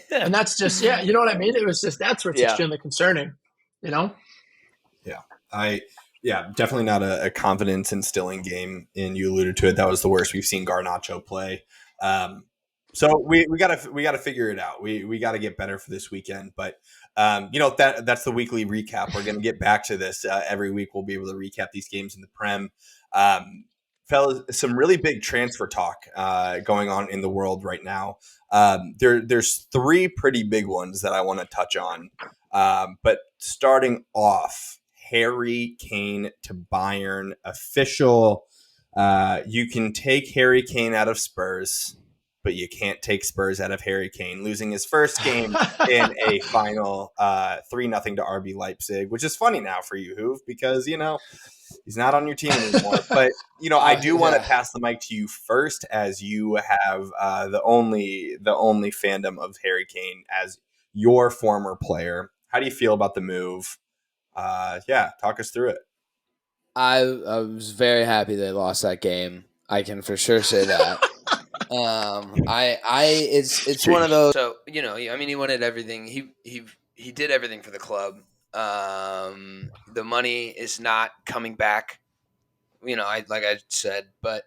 and that's just you know what I mean. It was just that's where it's extremely concerning, Yeah, definitely not a confidence instilling game. And you alluded to it. That was the worst we've seen Garnacho play. So we gotta figure it out. We gotta get better for this weekend. But that's the weekly recap. We're gonna get back to this every week. We'll be able to recap these games in the Prem. Fellas, some really big transfer talk going on in the world right now. There's 3 pretty big ones that I want to touch on. But starting off, Harry Kane to Bayern, official. You can take Harry Kane out of Spurs, but you can't take Spurs out of Harry Kane, losing his first game in a final 3-0 to RB Leipzig, which is funny now for you, Hoove, because, he's not on your team anymore. But, I do want to pass the mic to you first, as you have the only fandom of Harry Kane as your former player. How do you feel about the move? Talk us through it. I was very happy they lost that game. I can for sure say that. It's one of those. So he wanted everything. He did everything for the club. The money is not coming back. Like I said, but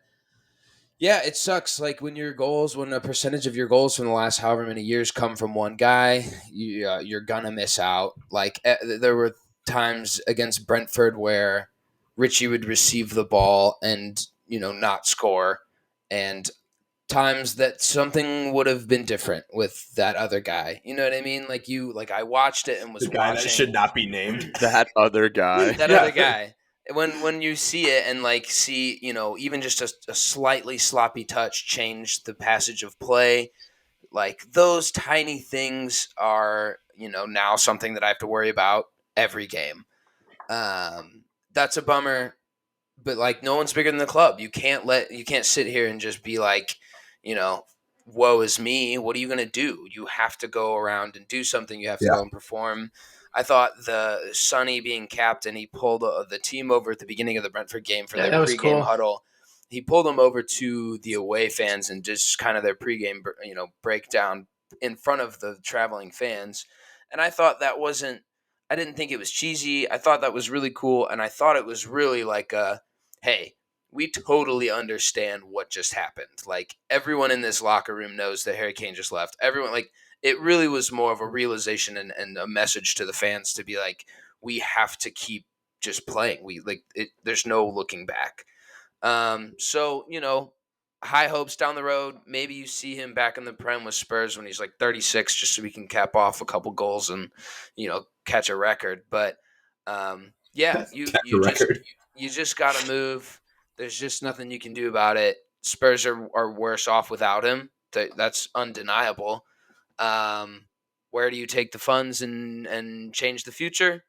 yeah, it sucks. Like when a percentage of your goals from the last however many years come from one guy, you're gonna miss out. Like there were times against Brentford where Richie would receive the ball and not score, and times that something would have been different with that other guy. You know what I mean? Like I watched it and was the guy watching, that should not be named. That other guy. Other guy. When you see it and see even just a slightly sloppy touch change the passage of play, like those tiny things are now something that I have to worry about. every game. That's a bummer, but like no one's bigger than the club. You can't sit here and just be like, you know, woe is me. What are you going to do? You have to go around and do something. You have to Yeah. go and perform. I thought the Sonny being captain, he pulled the team over at the beginning of the Brentford game for Yeah, their that was pregame cool. huddle. He pulled them over to the away fans and just kind of their pregame, breakdown in front of the traveling fans. And I thought that wasn't. I didn't think it was cheesy. I thought that was really cool, and I thought it was really like a, hey, we totally understand what just happened. Like everyone in this locker room knows that Harry Kane just left. Everyone, like, it really was more of a realization and a message to the fans to be like, we have to keep just playing. We like it. There's no looking back. So high hopes down the road. Maybe you see him back in the Prem with Spurs when he's like 36, just so we can cap off a couple goals and catch a record. But yeah, Catch a record. you just got to move. There's just nothing you can do about it. Spurs are worse off without him. That's undeniable. Where do you take the funds and change the future?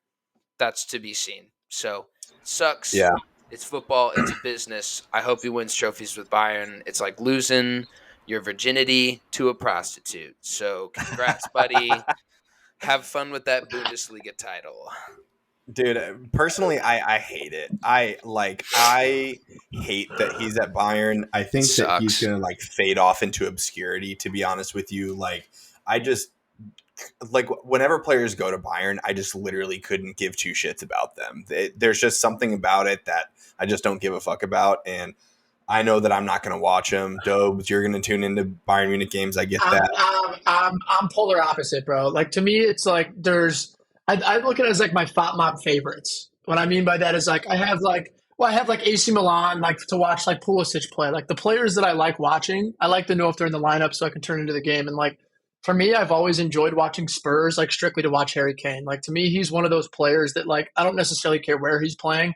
That's to be seen. So sucks. Yeah. It's football. It's a business. I hope he wins trophies with Bayern. It's like losing your virginity to a prostitute. So congrats, buddy. Have fun with that Bundesliga title. Dude, personally, I hate it. I hate that he's at Bayern. I think that he's Sucks. gonna like fade off into obscurity. To be honest with you, like I just like whenever players go to Bayern, I just literally couldn't give two shits about them. There's just something about it that I just don't give a fuck about, and I know that I'm not going to watch them. Dobes, you're going to tune into Bayern Munich games. I get I'm, that. I'm polar opposite, bro. Like to me, it's like I look at it as like my FOTMOB favorites. What I mean by that is like I have like AC Milan like to watch like Pulisic play. Like the players that I like watching, I like to know if they're in the lineup so I can turn into the game. And like for me, I've always enjoyed watching Spurs like strictly to watch Harry Kane. Like to me, he's one of those players that like I don't necessarily care where he's playing.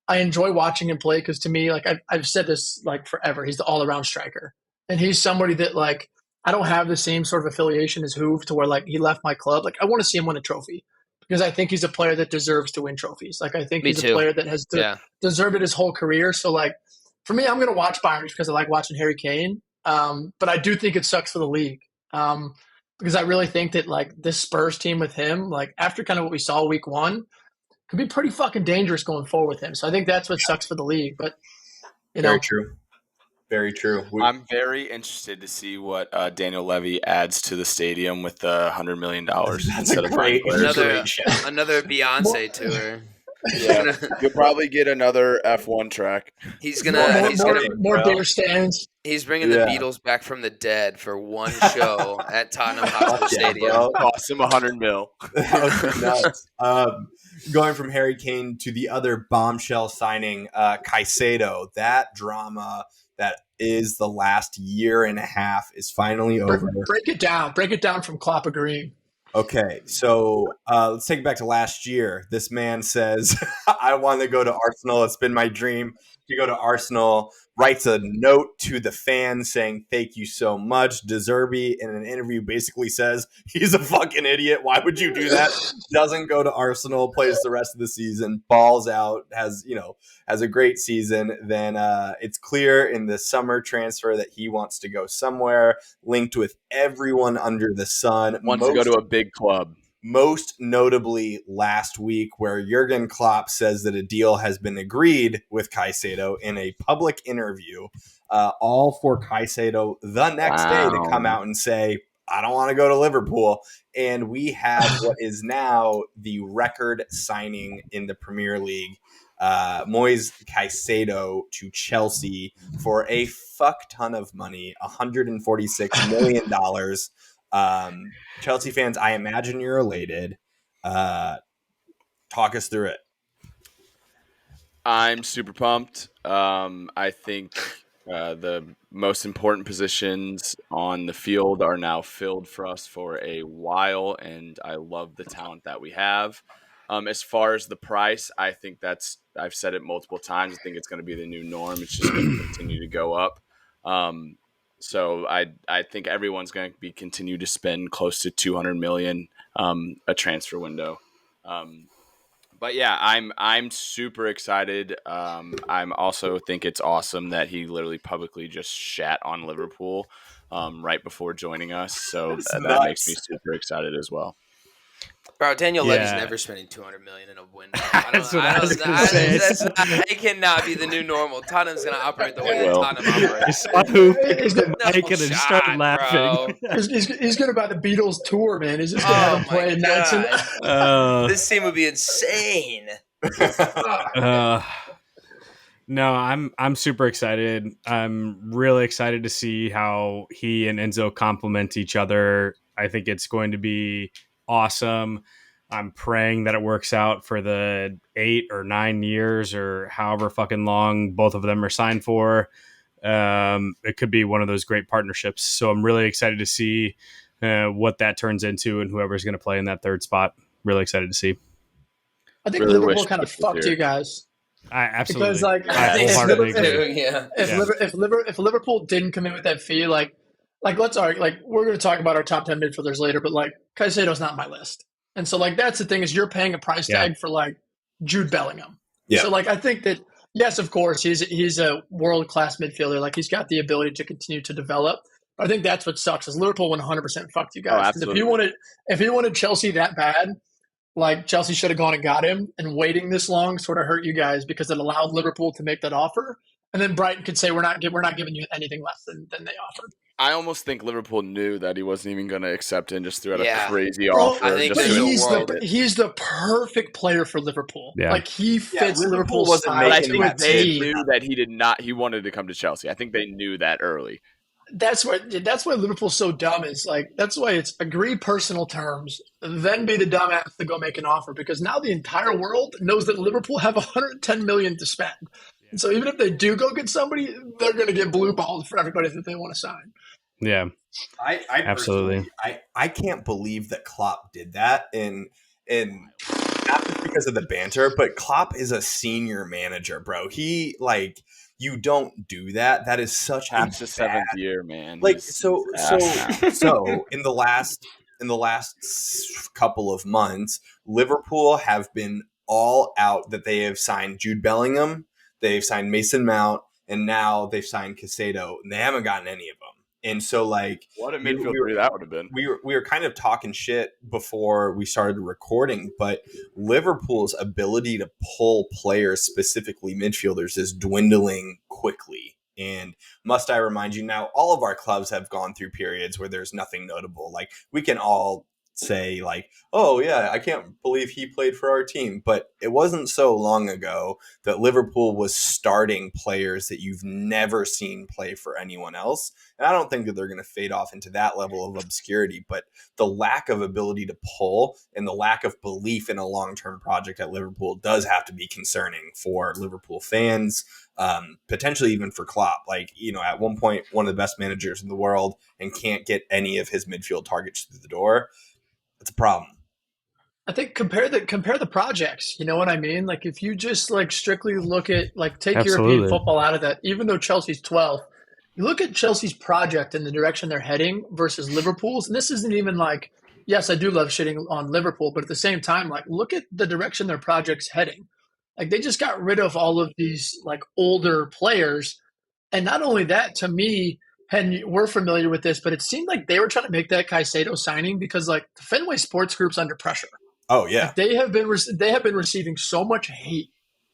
I enjoy watching him play because to me, like I've said this like forever, he's the all around striker, and he's somebody that like I don't have the same sort of affiliation as Hoove to where like he left my club. Like I want to see him win a trophy because I think he's a player that deserves to win trophies. Like I think Me he's a too. player that has Yeah. deserved it his whole career. So like for me, I'm gonna watch Bayern because I like watching Harry Kane. But I do think it sucks for the league. Because I really think that like this Spurs team with him, like after kind of what we saw week one, could be pretty fucking dangerous going forward with him. So I think that's what sucks for the league. But Very true. Very true. I'm very interested to see what Daniel Levy adds to the stadium with the $100 million instead of buying players. Another Beyonce tour. Yeah, you'll probably get another F1 track. More beer stands. He's bringing the Beatles back from the dead for one show at Tottenham Hotspur Stadium. Cost him $100 million. Nuts. Going from Harry Kane to the other bombshell signing, Caicedo. That drama that is the last year and a half is finally over. Break it down. Break it down from Klopp agreeing. Okay, so let's take it back to last year. This man says, I want to go to Arsenal. It's been my dream to go to Arsenal. Writes a note to the fans saying, thank you so much. De Zerbi in an interview basically says, he's a fucking idiot. Why would you do that? Doesn't go to Arsenal, plays the rest of the season, balls out, has a great season. Then it's clear in the summer transfer that he wants to go somewhere, linked with everyone under the sun. Wants to go to a big club. Most notably last week, where Jurgen Klopp says that a deal has been agreed with Caicedo in a public interview, all for Caicedo the next day to come out and say, I don't want to go to Liverpool. And we have what is now the record signing in the Premier League. Moise Caicedo to Chelsea for a fuck ton of money, $146 million. Chelsea fans, I imagine you're elated. Talk us through it. I'm super pumped. I think the most important positions on the field are now filled for us for a while, and I love the talent that we have. As far as the price, I think I've said it multiple times. I think it's going to be the new norm. It's just going to continue to go up. So I think everyone's going to continue to spend close to $200 million a transfer window. But yeah, I'm super excited. I'm also think it's awesome that he literally publicly just shat on Liverpool right before joining us. So That's that makes me nuts. super excited as well. Bro, Daniel Levy's Yeah. never spending 200 million in a window. That's what I was gonna say. It cannot be the new normal. Tottenham's gonna operate the way that Well. Tottenham I operates. saw who He's picked gonna, the mic and I just started shot, laughing. bro. he's gonna buy the Beatles tour, man. He's just gonna have Oh him play my nights and god, this team would be insane. No, I'm super excited. I'm really excited to see how he and Enzo complement each other. I think it's going to be awesome. I'm praying that it works out for the 8 or 9 years or however fucking long both of them are signed for. It could be one of those great partnerships. So I'm really excited to see what that turns into and whoever's going to play in that third spot. Really excited to see. I think Really Liverpool wish kind of Chris was fucked here. you guys. I absolutely, Because, like, I think so, wholeheartedly if Liverpool- agree. Yeah. If Liverpool didn't come in with that fee, like let's argue, like we're going to talk about our top 10 midfielders later, but like Caicedo's not on my list, and so like that's the thing is you're paying a price tag for like Jude Bellingham. Yeah. So like I think that yes, of course he's a world class midfielder, like he's got the ability to continue to develop. But I think that's what sucks is Liverpool 100% fucked you guys. 'Cause absolutely. if he wanted Chelsea that bad, like Chelsea should have gone and got him, and waiting this long sort of hurt you guys because it allowed Liverpool to make that offer, and then Brighton could say we're not giving you anything less than they offered. I almost think Liverpool knew that he wasn't even going to accept it and just threw out Yeah. a crazy Bro, offer. I think just but there's to a world. he's the perfect player for Liverpool. Yeah. Like he fits Liverpool Liverpool's wasn't style But I making to think a that they T. knew that he wanted to come to Chelsea. I think they knew that early. That's why Liverpool's so dumb. Is like that's why it's agree personal terms, then be the dumbass to go make an offer because now the entire world knows that Liverpool have 110 million to spend. And so even if they do go get somebody, they're going to get blue balls for everybody that they want to sign. Yeah. I Absolutely. personally, I can't believe that Klopp did that, and not just because of the banter, but Klopp is a senior manager, bro. He like you don't do that. That is such Past a the bad, 7th year, man. like He's so ass now. so in the last couple of months, Liverpool have been all out that they have signed Jude Bellingham, they've signed Mason Mount, and now they've signed Casado, and they haven't gotten any of them. And so, like, What a midfield three that would have been. we were kind of talking shit before we started recording, but Liverpool's ability to pull players, specifically midfielders, is dwindling quickly. And must I remind you now, all of our clubs have gone through periods where there's nothing notable. Like we can all say like, oh yeah, I can't believe he played for our team. But it wasn't so long ago that Liverpool was starting players that you've never seen play for anyone else. And I don't think that they're going to fade off into that level of obscurity, but the lack of ability to pull and the lack of belief in a long-term project at Liverpool does have to be concerning for Liverpool fans, potentially even for Klopp. Like, you know, at one point, one of the best managers in the world and can't get any of his midfield targets through the door. It's a problem. I think compare the projects. You know what I mean? Like if you just like strictly look at like take Absolutely. European football out of that, even though Chelsea's 12th, you look at Chelsea's project and the direction they're heading versus Liverpool's, and this isn't even like yes, I do love shitting on Liverpool, but at the same time, like look at the direction their project's heading. Like they just got rid of all of these like older players, and not only that, to me, and we're familiar with this, but it seemed like they were trying to make that Caicedo signing because like the Fenway Sports Group's under pressure. Oh yeah, Like they have been receiving so much hate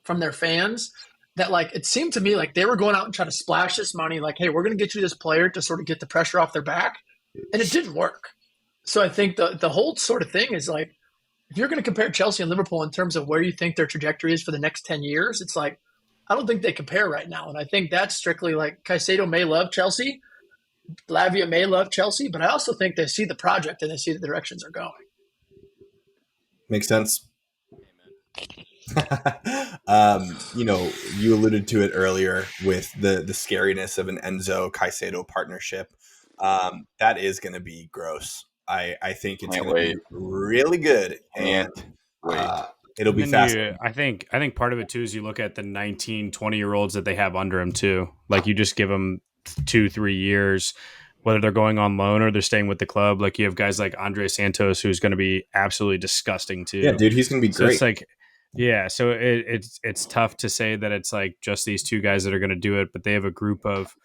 from their fans that like it seemed to me like they were going out and trying to splash this money, like, hey, we're going to get you this player to sort of get the pressure off their back, and it didn't work. So I think the whole sort of thing is like if you're going to compare Chelsea and Liverpool in terms of where you think their trajectory is for the next 10 years, it's like I don't think they compare right now, and I think that's strictly like Caicedo may love Chelsea, Lavia may love Chelsea, but I also think they see the project and they see the directions are going. makes sense. You know, you alluded to it earlier with the scariness of an Enzo Caicedo partnership. That is going to be gross. I think it's Can't going to be wait. really good, and Can't wait. it'll be And then fascinating. I think part of it too is you look at the 19, 20-year-olds that they have under him too. Like you just give them 2-3 years, whether they're going on loan or they're staying with the club. Like you have guys like Andre Santos, who's going to be absolutely disgusting too. Yeah, dude, he's going to be So great. it's like Yeah, so it's tough to say that it's like just these two guys that are going to do it, but they have a group of,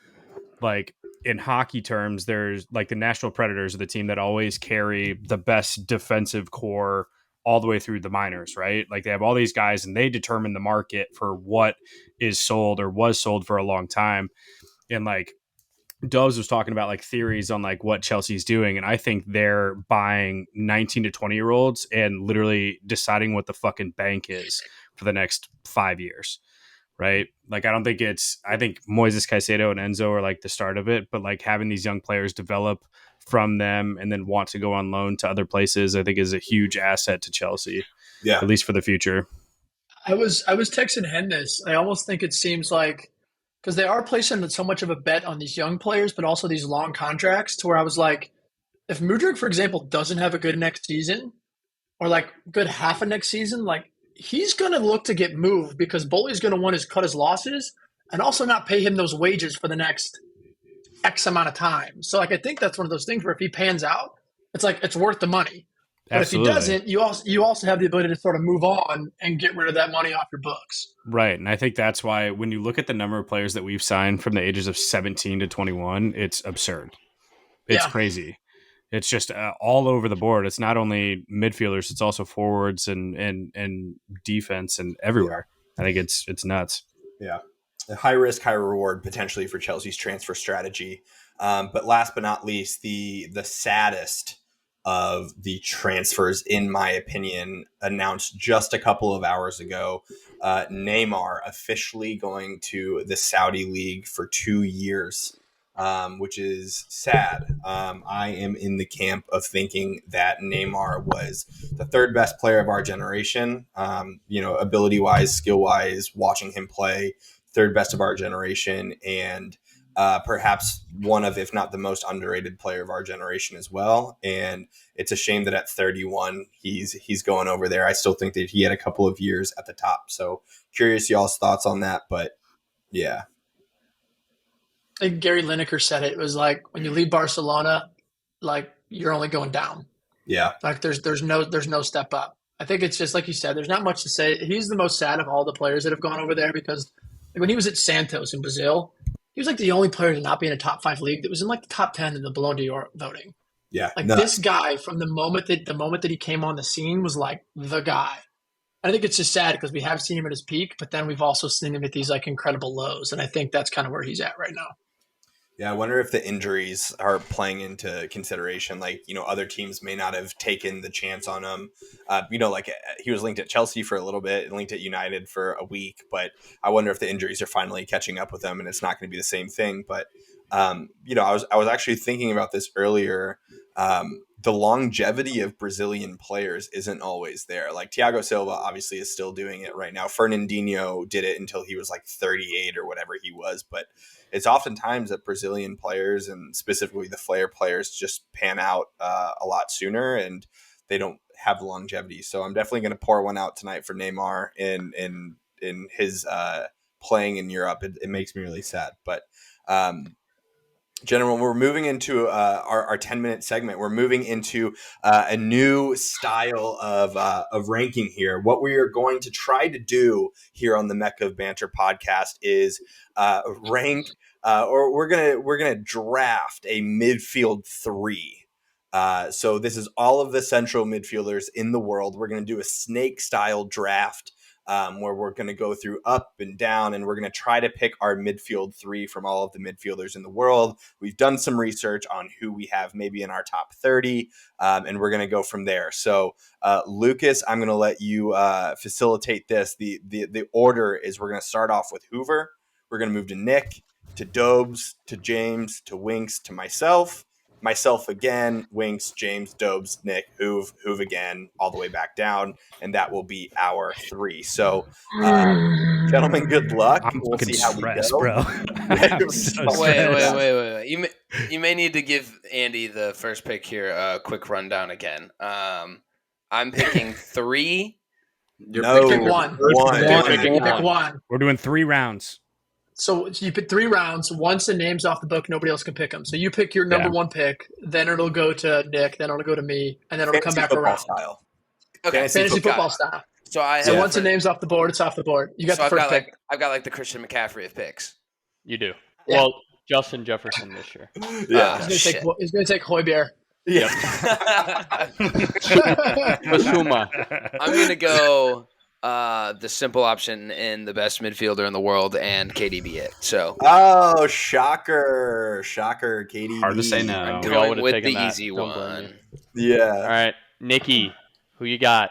like, in hockey terms, there's like the Nashville Predators are the team that always carry the best defensive core all the way through the minors, right? Like they have all these guys and they determine the market for what is sold or was sold for a long time. And like Doves was talking about like theories on like what Chelsea's doing, and I think they're buying 19 to 20-year-olds and literally deciding what the fucking bank is for the next 5 years, right? Like I think Moises Caicedo and Enzo are like the start of it, but like having these young players develop from them and then want to go on loan to other places, I think is a huge asset to Chelsea, Yeah. at least for the future. I was texting Hen this. I almost think it seems like because they are placing so much of a bet on these young players, but also these long contracts. To where I was like, if Mudryk, for example, doesn't have a good next season, or like good half of next season, like he's gonna look to get moved because Bully's gonna want to cut his losses and also not pay him those wages for the next X amount of time. So like I think that's one of those things where if he pans out, it's like it's worth the money. But Absolutely. if he doesn't, you also have the ability to sort of move on and get rid of that money off your books. Right. And I think that's why when you look at the number of players that we've signed from the ages of 17 to 21, it's absurd. It's crazy. It's just all over the board. It's not only midfielders, it's also forwards and defense and everywhere. I think it's nuts. Yeah. A high risk, high reward potentially for Chelsea's transfer strategy. But last but not least, the saddest of the transfers, in my opinion, announced just a couple of hours ago. Neymar officially going to the Saudi League for 2 years, which is sad. I am in the camp of thinking that Neymar was the third best player of our generation, ability wise, skill wise, watching him play, third best of our generation, and perhaps one of, if not the most underrated player of our generation as well. And it's a shame that at 31, he's going over there. I still think that he had a couple of years at the top. So curious y'all's thoughts on that, but yeah. I think Gary Lineker said it. It was like when you leave Barcelona, like you're only going down. Yeah. Like there's no step up. I think it's just like you said, there's not much to say. He's the most sad of all the players that have gone over there because like when he was at Santos in Brazil, he was like the only player to not be in a top 5 league that was in like the top 10 in the Ballon d'Or voting. Yeah. Like this guy from the moment that he came on the scene was like the guy. I think it's just sad because we have seen him at his peak, but then we've also seen him at these like incredible lows. And I think that's kind of where he's at right now. Yeah, I wonder if the injuries are playing into consideration. Like, other teams may not have taken the chance on him. Like he was linked at Chelsea for a little bit and linked at United for a week. But I wonder if the injuries are finally catching up with him and it's not going to be the same thing. But, I was actually thinking about this earlier. The longevity of Brazilian players isn't always there. Like Thiago Silva obviously is still doing it right now. Fernandinho did it until he was like 38 or whatever he was. But it's oftentimes that Brazilian players and specifically the Flair players just pan out a lot sooner and they don't have the longevity. So I'm definitely going to pour one out tonight for Neymar in his playing in Europe. It makes me really sad. But gentlemen, we're moving into our 10-minute segment. We're moving into a new style of ranking here. What we are going to try to do here on the Mecca of Banter podcast is rank, or we're gonna draft a midfield 3. So this is all of the central midfielders in the world. We're going to do a snake style draft. Where we're going to go through up and down, and we're going to try to pick our midfield 3 from all of the midfielders in the world. We've done some research on who we have maybe in our top 30, and we're going to go from there. So, Lucas, I'm going to let you facilitate this. The order is we're going to start off with Hoover. We're going to move to Nick, to Dobes, to James, to Winks, to myself again, Winks, James, Dobes, Nick, Hoove again, all the way back down, and that will be our 3. So, gentlemen, good luck. We'll see how we go, bro. Wait. You may need to give Andy the first pick here a quick rundown again. I'm picking 3. No, pick one. Pick one. We're doing 3 rounds. So you pick 3 rounds. Once the name's off the book, nobody else can pick them. So you pick your number 1 pick, then it'll go to Nick, then it'll go to me, and then it'll come back around. Style. Okay, fantasy football style. So I have So Yeah. once a name's off the board, it's off the board. You got so the I've first got pick. I've got like the Christian McCaffrey of picks. You do. Yeah. Well, Justin Jefferson this year. Yeah. He's gonna take Hoiberg. Yeah. Basuma. I'm gonna go the simple option in the best midfielder in the world and KDB it. So Oh, shocker. Shocker, KD. Hard to say no. I'm We all going would've with taken the that. easy Don't blame one. Yeah. All right, Nikki, who you got?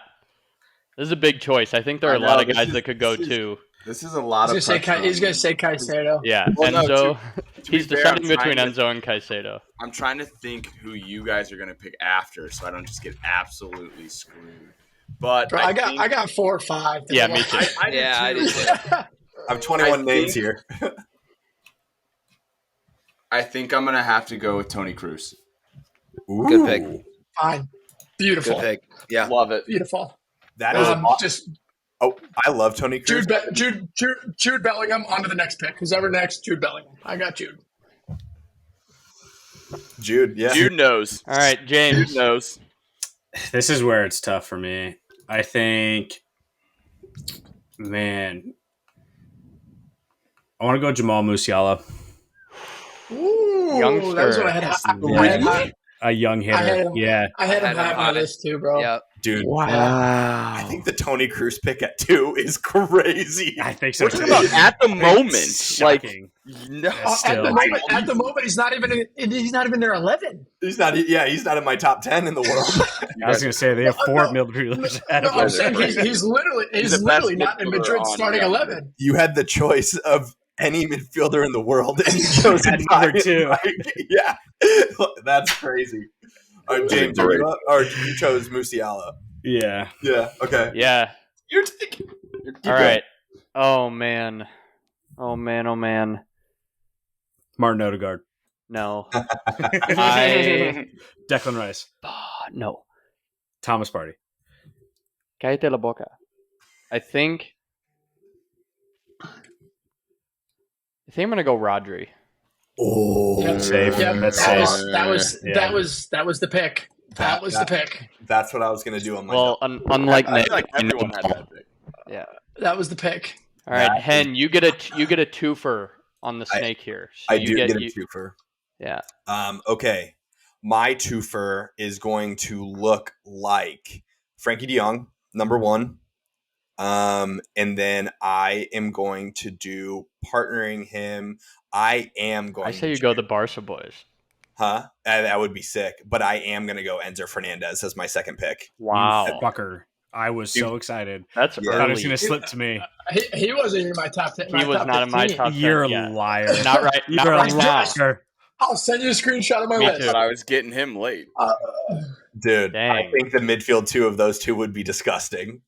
This is a big choice. I think there are I a lot know, of this guys is- that could go this is- too. This is a lot of He's gonna pressure. say Caicedo. Yeah, Well, no, Enzo. to be He's fair, deciding I'm between trying to- Enzo and Caicedo. I'm trying to think who you guys are going to pick after, so I don't just get absolutely screwed. But Bro, I got 4 or 5. Yeah, me too. I did Yeah, I too. did too. I have 21 I names think- here. I think I'm going to have to go with Tony Cruz. Good pick. Fine. Beautiful. Good pick. Yeah. Love it. Beautiful. That is Just Oh, I love Tony Cruz. Jude Bellingham. On to the next pick. Who's ever next? Jude Bellingham. I got Jude. Jude, yeah. Jude knows. All right, James. Jude knows. This is where it's tough for me. I think, man, I want to go Jamal Musiala, Ooh, Youngster. that was what I had. Really? A young I had hitter. him. Yeah, I had him I had high him on my high. list too, bro. Yeah. Dude, Wow. I think the Tony Cruz pick at 2 is crazy. I think so. We're talking about at the moment. It's Like, shocking. no. At Still. the moment, he's not even there 11. He's not in my top 10 in the world. I was going to say they have 4 midfielders ahead No, of I'm us. saying he's literally the best not in midfielder Madrid on starting the 11. You had the choice of any midfielder in the world, and you chose At Italian, number 2. right? Yeah, that's crazy. James, are you up? Or you chose Musiala? Yeah. Yeah. Okay. Yeah. You're taking. All right. Oh man. Oh man. Oh man. Martin Odegaard. No. I Declan Rice. no. Thomas Partey. Cállate la boca. I think I'm gonna go Rodri. Oh, Yep. Safe. Yep. That's That safe. that was the pick. That was the pick. That's what I was gonna do on my. Well, unlike I Nick, feel like I know everyone them had all. that pick. Yeah. That was the pick. All right, That Hen, you get a twofer on the snake here. So I you do get a you- twofer. Yeah. Okay, my twofer is going to look like Frankie De Jong, number 1. And then I am going to do partnering him. I am going. I say you to go the Barca boys. Huh? That would be sick. But I am going to go Enzo Fernandez as my second pick. Wow. You fucker. I was so excited. That's Yeah. I thought it was early. going to slip to me. He wasn't even in my top 10. He was not in my 15. top 10. You're a yeah. liar. Not right. Not You're a right now. liar. I'll send you a screenshot of my Me list. too. But I was getting him late. Dude, I Dang. think the midfield 2 of those 2 would be disgusting.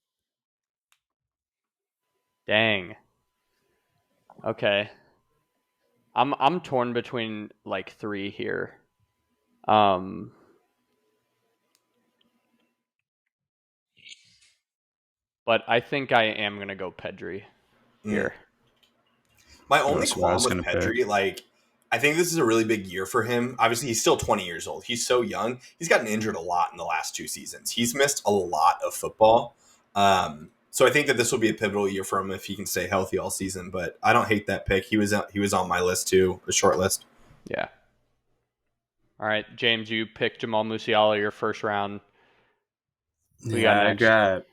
Dang. Okay. I'm torn between like 3 here. But I think I am gonna go Pedri here. My only That's what I qualm was with gonna Pedri, like, I think this is a really big year for him. Obviously, he's still 20 years old. He's so young. He's gotten injured a lot in the last 2 seasons. He's missed a lot of football. So I think that this will be a pivotal year for him if he can stay healthy all season. But I don't hate that pick. He was on my list too, a short list. Yeah. All right, James, you picked Jamal Musiala your first round. We got next.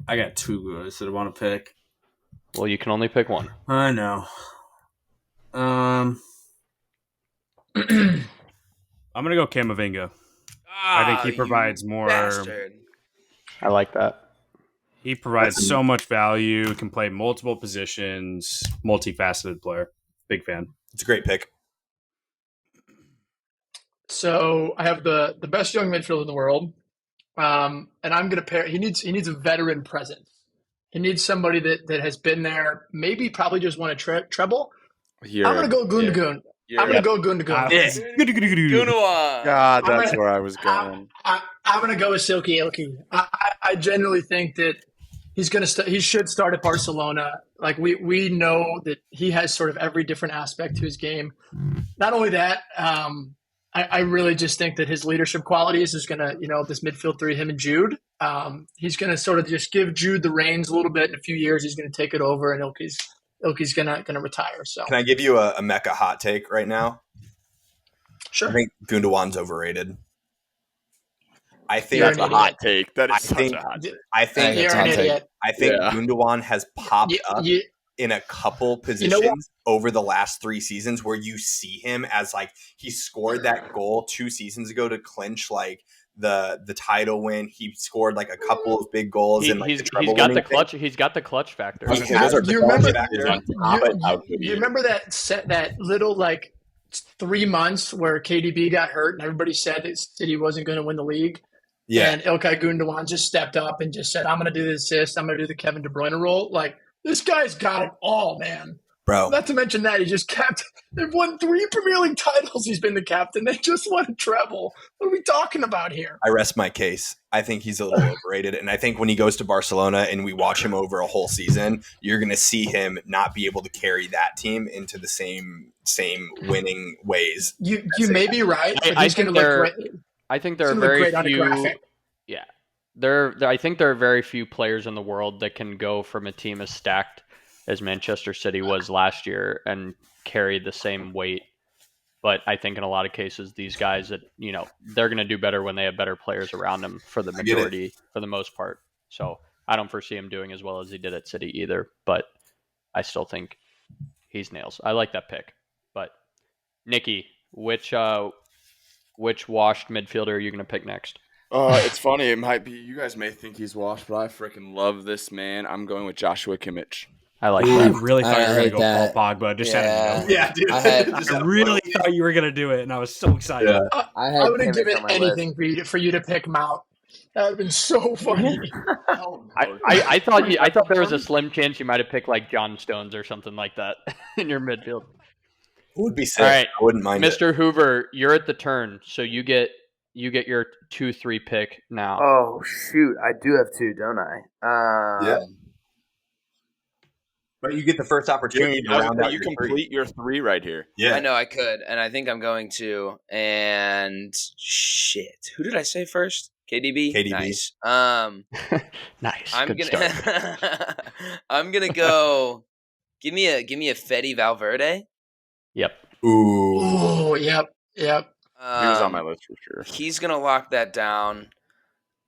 I got 2 guys that I want to pick. Well, you can only pick one. I know. I'm gonna go Camavinga. I think he provides more. Bastard. I like that. He provides so much value. Can play multiple positions. Multifaceted player. Big fan. It's a great pick. So I have the best young midfielder in the world, and I'm going to pair. He needs a veteran presence. He needs somebody that has been there. Maybe probably just won a treble. I'm going to go Gundogan. I'm going to go Gundogan. Gundogan. God, I'm that's gonna- where I was going. I'm going to go with Silky Ilky. I genuinely think that he's going to he should start at Barcelona. Like we know that he has sort of every different aspect to his game. Not only that, I really just think that his leadership qualities is going to, this midfield three, him and Jude, he's going to sort of just give Jude the reins a little bit. In a few years, he's going to take it over, and Ilke's gonna retire. So, Can I give you a Mecca hot take right now? sure. I think Gundogan's overrated. I think You're That's an a idiot. hot take. That is I such think- a hot take. I think That's You're a an hot take. idiot. I think Yeah. Gundogan has popped You, up you, in a couple You know what? positions over the last 3 seasons where you see him as like he scored that goal 2 seasons ago to clinch like the title win. He scored like a couple of big goals and like He's the treble got the winning clutch. He's got the clutch factor. thing. Those are you clutch remember- factor. Is on top and how good he you is. remember that little like 3 months where KDB got hurt and everybody said that City wasn't going to win the league? Yeah, And Ilkay Gundogan just stepped up and just said, I'm going to do the assist. I'm going to do the Kevin De Bruyne role. Like, this guy's got it all, man. bro. Not to mention that they've won 3 Premier League titles. He's been the captain. They just won a treble. What are we talking about here? I rest my case. I think he's a little overrated. And I think when he goes to Barcelona and we watch him over a whole season, you're going to see him not be able to carry that team into the same winning ways. You may be right, but I he's going to think look great. I think there are He's gonna look very great on a few. graphic. Yeah, I think there are very few players in the world that can go from a team as stacked as Manchester City was last year and carry the same weight. But I think in a lot of cases, these guys that they're going to do better when they have better players around them for the majority, for the most part. So I don't foresee him doing as well as he did at City either. But I still think he's nails. I like that pick. But Nikki, which washed midfielder are you going to pick next? It's funny. It might be. You guys may think he's washed, but I freaking love this man. I'm going with Joshua Kimmich. I like I that. really thought I you were going hate to go that. Paul Pogba. Just out of nowhere. Yeah, dude. I had- I really thought you were going to do it, and I was so excited. Yeah. I would have given anything for you to pick him out. That would have been so funny. I thought there was a slim chance you might have picked like John Stones or something like that in your midfield. It would be sick. All right, I wouldn't mind it. Mr. Hoover, you're at the turn, so you get your 2-3 pick now. Oh shoot, I do have 2, don't I? Yeah. But you get the first opportunity to round out You your complete your 3 right here. Yeah. I know I could, and I think I'm going to. And shit, who did I say first? KDB. KDB. Nice. Nice. I'm Good start. gonna. I'm gonna go. Give me a Fetty Valverde. Yep. Ooh. Oh, yep. He was on my list for sure. He's gonna lock that down.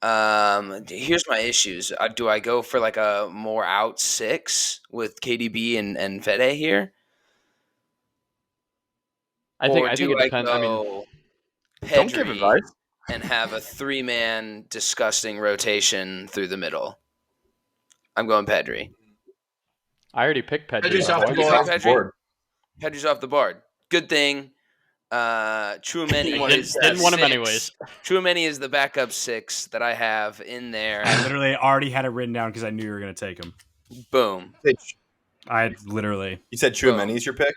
Here's my issues. Do I go for like a more out 6 with KDB and Fede here? I think Or it do depends. I mean, go Don't give Pedri advice. and have a 3-man disgusting rotation through the middle. I'm going Pedri. I already picked Pedri. Pedri's off the You board. picked Pedri? Pedri's off the board. Good thing. Chouameni is Didn't want him 6. anyways. Chouameni is the backup 6 that I have in there. I literally already had it written down because I knew you were going to take him. Boom. I literally. You said Chouameni's your pick?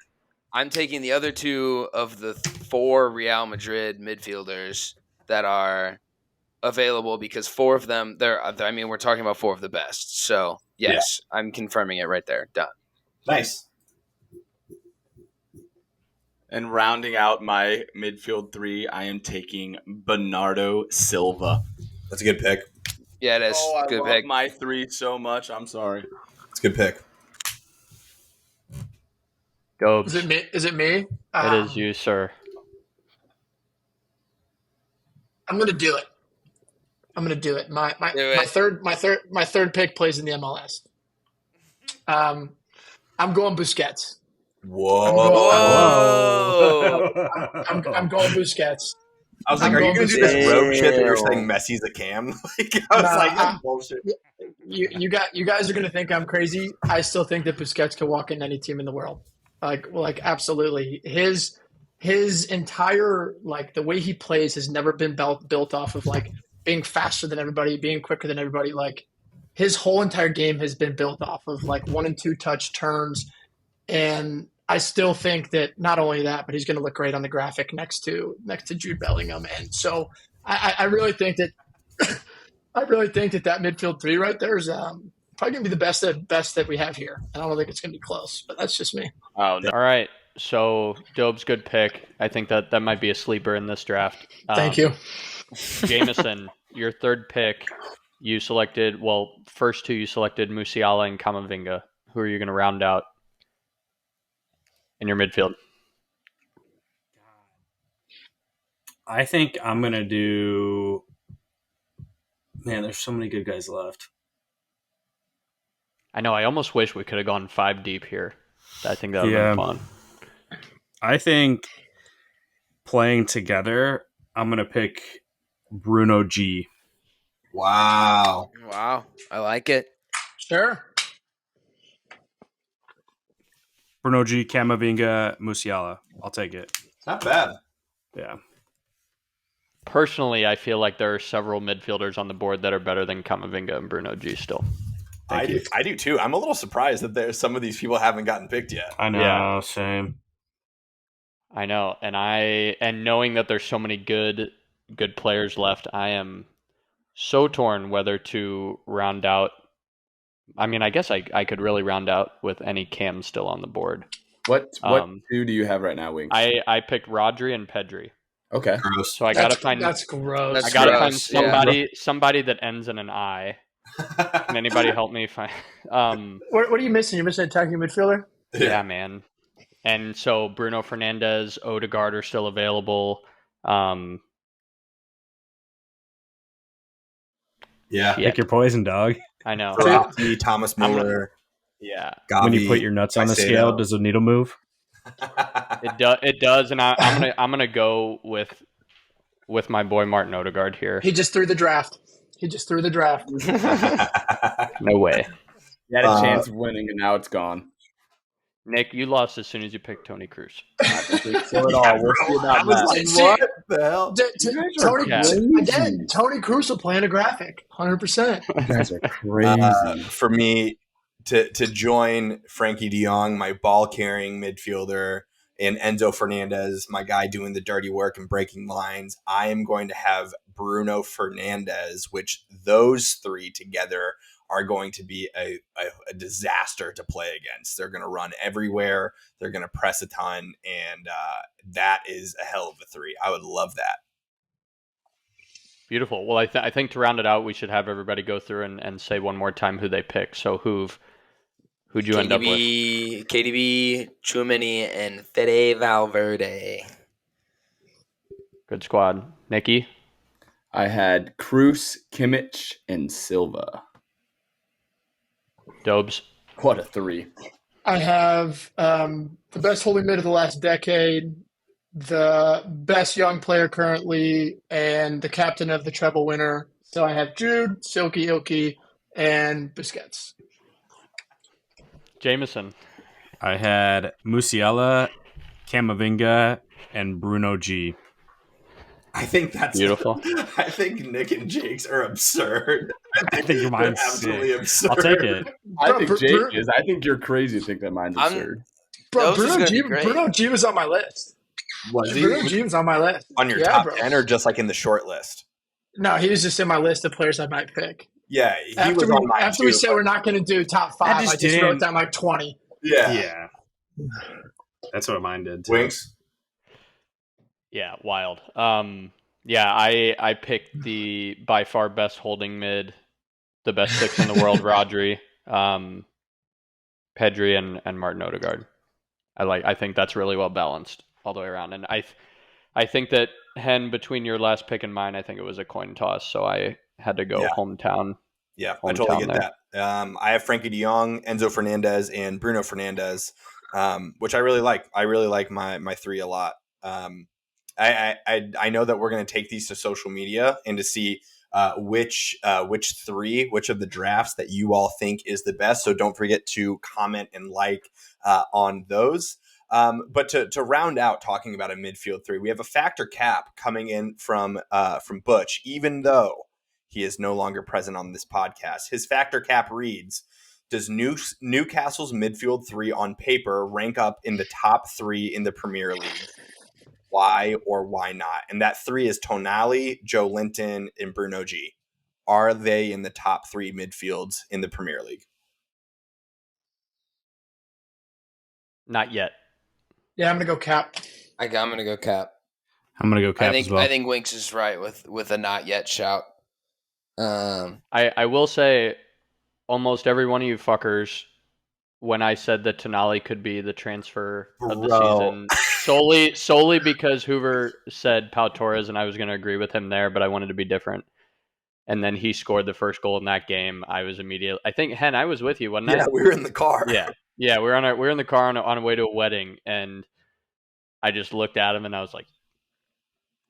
I'm taking the other 2 of the 4 Real Madrid midfielders that are available because 4 of them, we're talking about 4 of the best. So, yes, I'm confirming it right there. Done. Nice. And rounding out my midfield 3, I am taking Bernardo Silva. That's a good pick. Yeah, it is. I Good love pick. my 3 so much. I'm sorry. It's a good pick. Go. Is it me? It is you, sir. I'm gonna do it. I'm gonna do it. My Do it. my third pick plays in the MLS. I'm going Busquets. Whoa. Whoa. I'm going Busquets. I was like, I'm are you going going to do to this rogue shit that you're saying Messi's a cam? Like, I was Nah, like, that's bullshit. You guys are gonna think I'm crazy. I still think that Busquets can walk in any team in the world. Like absolutely. His entire the way he plays has never been built off of being faster than everybody, being quicker than everybody. Like his whole entire game has been built off of 1 and 2 touch turns, and I still think that not only that, but he's going to look great on the graphic next to Jude Bellingham. And so I really think that that midfield 3 right there is probably going to be the best that we have here. And I don't think it's going to be close, but that's just me. Oh, no. All right. So Dobes, good pick. I think that might be a sleeper in this draft. Thank you. Jameson, your third pick, you selected. Well, first two you selected Musiala and Kamavinga. Who are you going to round out in your midfield? I think I'm going to do. Man, there's so many good guys left. I know. I almost wish we could have gone 5 deep here. I think that would have been fun. I think playing together, I'm going to pick Bruno G. Wow. Wow, I like it. Sure. Bruno G, Camavinga, Musiala. I'll take it. Not bad. Yeah. Personally, I feel like there are several midfielders on the board that are better than Kamavinga and Bruno G still. I do too. I'm a little surprised that there's some of these people haven't gotten picked yet. I know, Yeah. same. I know, and knowing that there's so many good players left, I am so torn whether to round out. I mean, I guess I could really round out with any Cam still on the board. What two do you have right now, Winks? I picked Rodri and Pedri. Okay. Gross. So I gotta find. That's gross. I gotta find gross, yeah. somebody that ends in an I. Can anybody help me find? What are you missing? You're missing an attacking midfielder? Yeah, man. And so Bruno Fernandes, Odegaard are still available. Yeah. Shit. Pick your poison, dog. I know. Verratti, Thomas Muller. Yeah, Gavi, When you put your nuts on the scale, does the needle move? it does, and I'm gonna go with my boy Martin Odegaard here. He just threw the draft. No way. You had a chance of winning, and now it's gone. Nick, you lost as soon as you picked Tony Cruz. So at all. We'll see about I was that. like, See, what the hell? Tony, Yeah. again, Tony Cruz will plan a graphic, 100%. You guys are crazy. For me to join Frankie De Jong, my ball carrying midfielder, and Enzo Fernandez, my guy doing the dirty work and breaking lines, I am going to have Bruno Fernandes, which those three together are going to be a disaster to play against. They're going to run everywhere. They're going to press a ton. And that is a hell of a three. I would love that. Beautiful. Well, I think to round it out, we should have everybody go through and say one more time who they pick. So who'd you end up with? KDB, Tchouameni, and Fede Valverde. Good squad. Nikki? I had Cruz, Kimmich, and Silva. Dobes? What a three. I have the best holding mid of the last decade, the best young player currently, and the captain of the treble winner. So I have Jude, Silky Ilky, and Busquets. Jameson? I had Musiala, Camavinga, and Bruno G. I think that's beautiful. I think Nick and Jake's are absurd. I think your mind's absolutely sick. absurd. I'll take it. I think Jake is. I think you're crazy to think that mine's absurd. Bro, Those is gonna be great. Bruno G was on my list. Was Bruno he G was on my list. on your Yeah, top bro. 10 or just like in the short list? No, he was just in my list of players I might pick. Yeah, he was on mine After we too, said but- we're not going to do top five, I just wrote down like 20. Yeah. That's what mine did. Too. Winks. Yeah, wild. Yeah, I picked the by far best holding mid, the best six in the world, Rodri, Pedri, and Martin Odegaard. I think that's really well balanced all the way around. And I think that Hen, between your last pick and mine, I think it was a coin toss, so I had to go hometown. Yeah, I totally get that. I have Frankie De Jong, Enzo Fernandez, and Bruno Fernandes, which I really like. I really like my three a lot. I know that we're going to take these to social media and to see which of the drafts that you all think is the best. So don't forget to comment and like on those. But to round out talking about a midfield three, we have a factor cap coming in from Butch, even though he is no longer present on this podcast. His factor cap reads: does Newcastle's midfield three on paper rank up in the top three in the Premier League? Why or why not? And that three is Tonali, Joe Linton, and Bruno G. Are they in the top three midfields in the Premier League? Not yet. Yeah, I'm gonna go Cap. I'm gonna go Cap. I'm gonna go Cap as well. I think Winks is right with a not yet shout. I will say, almost every one of you fuckers, when I said that Tonali could be the transfer of the Bro. season, solely because Hoover said Pau Torres, and I was going to agree with him there, but I wanted to be different. And then he scored the first goal in that game. I was immediately. I think Hen, I was with you, wasn't I? Yeah, we were in the car. Yeah. We were in the car on a way to a wedding, and I just looked at him and I was like,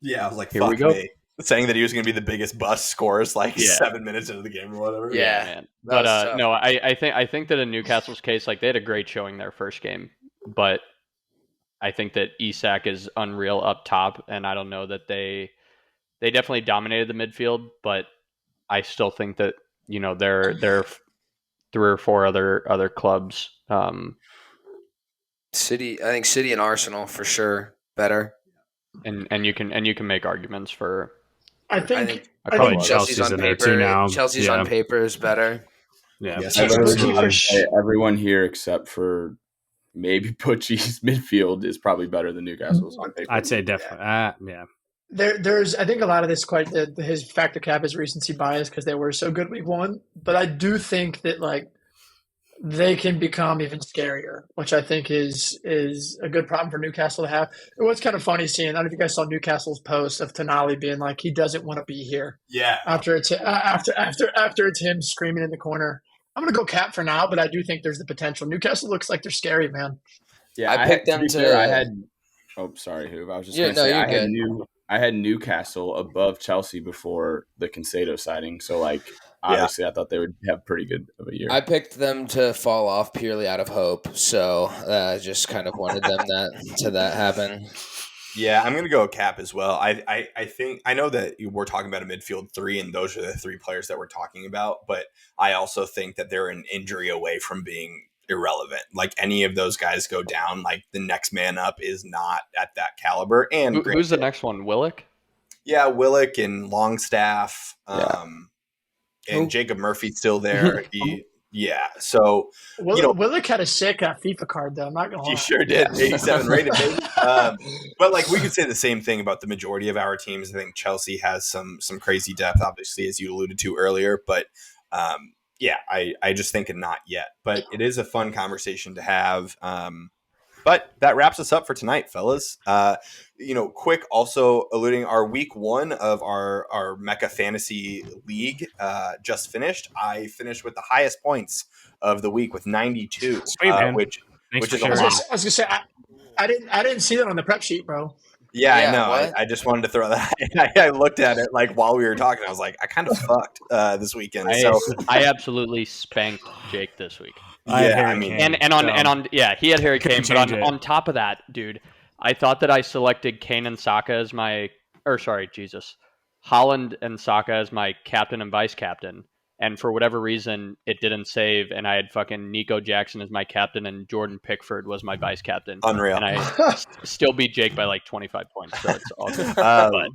Yeah, I was like, Here we fuck go. me. Saying that he was going to be the biggest bust scores like Yeah. 7 minutes into the game or whatever. Yeah. man. That was But tough. no, I think that in Newcastle's case, like they had a great showing their first game, but I think that Isak is unreal up top, and I don't know that they definitely dominated the midfield, but I still think that there are 3 or 4 other clubs. City, I think City and Arsenal for sure better. And you can make arguments for. I think Probably Chelsea's Chelsea's on in there paper. too now. Chelsea's Yeah. on paper is better. Yeah. Yes, I sir. would Butchie for say everyone here except for maybe Butchie's midfield is probably better than Newcastle's on paper. I'd say definitely. Yeah. There's I think a lot of this quite his factor cap is recency bias because they were so good week one, but I do think that like they can become even scarier, which I think is a good problem for Newcastle to have. It was kind of funny seeing. I don't know if you guys saw Newcastle's post of Tonali being like he doesn't want to be here Yeah. after it's him screaming in the corner. I'm gonna go Cap for now, but I do think there's the potential. Newcastle looks like they're scary, man. Yeah, I picked them be to- fair, I had. Oh, sorry, Hoove. I was just Yeah, going to no, say you're good. I had Newcastle above Chelsea before the Concedo sighting. So, like, obviously, I thought they would have pretty good of a year. I picked them to fall off purely out of hope, so I just kind of wanted them that happen. Yeah, I'm going to go Cap as well. I think I know that we're talking about a midfield 3, and those are the 3 players that we're talking about. But I also think that they're an injury away from being irrelevant. Like any of those guys go down, like the next man up is not at that caliber. And Who's the next one? Willock? Yeah, Willock and Longstaff, and Jacob Murphy's still there. So Willock had a sick FIFA card though. I'm not gonna lie. he sure did. 87 rated, baby. But like we could say the same thing about the majority of our teams. I think Chelsea has some crazy depth, obviously, as you alluded to earlier. But I just think not yet. But it is a fun conversation to have. But that wraps us up for tonight, fellas. Quick also alluding our week 1 of our Mecca Fantasy League just finished. I finished with the highest points of the week with 92, Sweet, man. which Thanks is for a sharing. lot. I was gonna say I didn't see that on the prep sheet, bro. Yeah, Yeah, I know. what? I just wanted to throw that. I looked at it like while we were talking. I was like, I kind of fucked this weekend. I absolutely spanked Jake this week. I had Yeah, Harry I mean, Kane, He had Harry Kane, but change it. on top of that, dude, I thought that I selected Kane and Saka as Holland and Saka as my captain and vice captain, and for whatever reason it didn't save, and I had fucking Nico Jackson as my captain and Jordan Pickford was my vice captain, unreal. and I still beat Jake by like 25 points, so it's all good. Um, But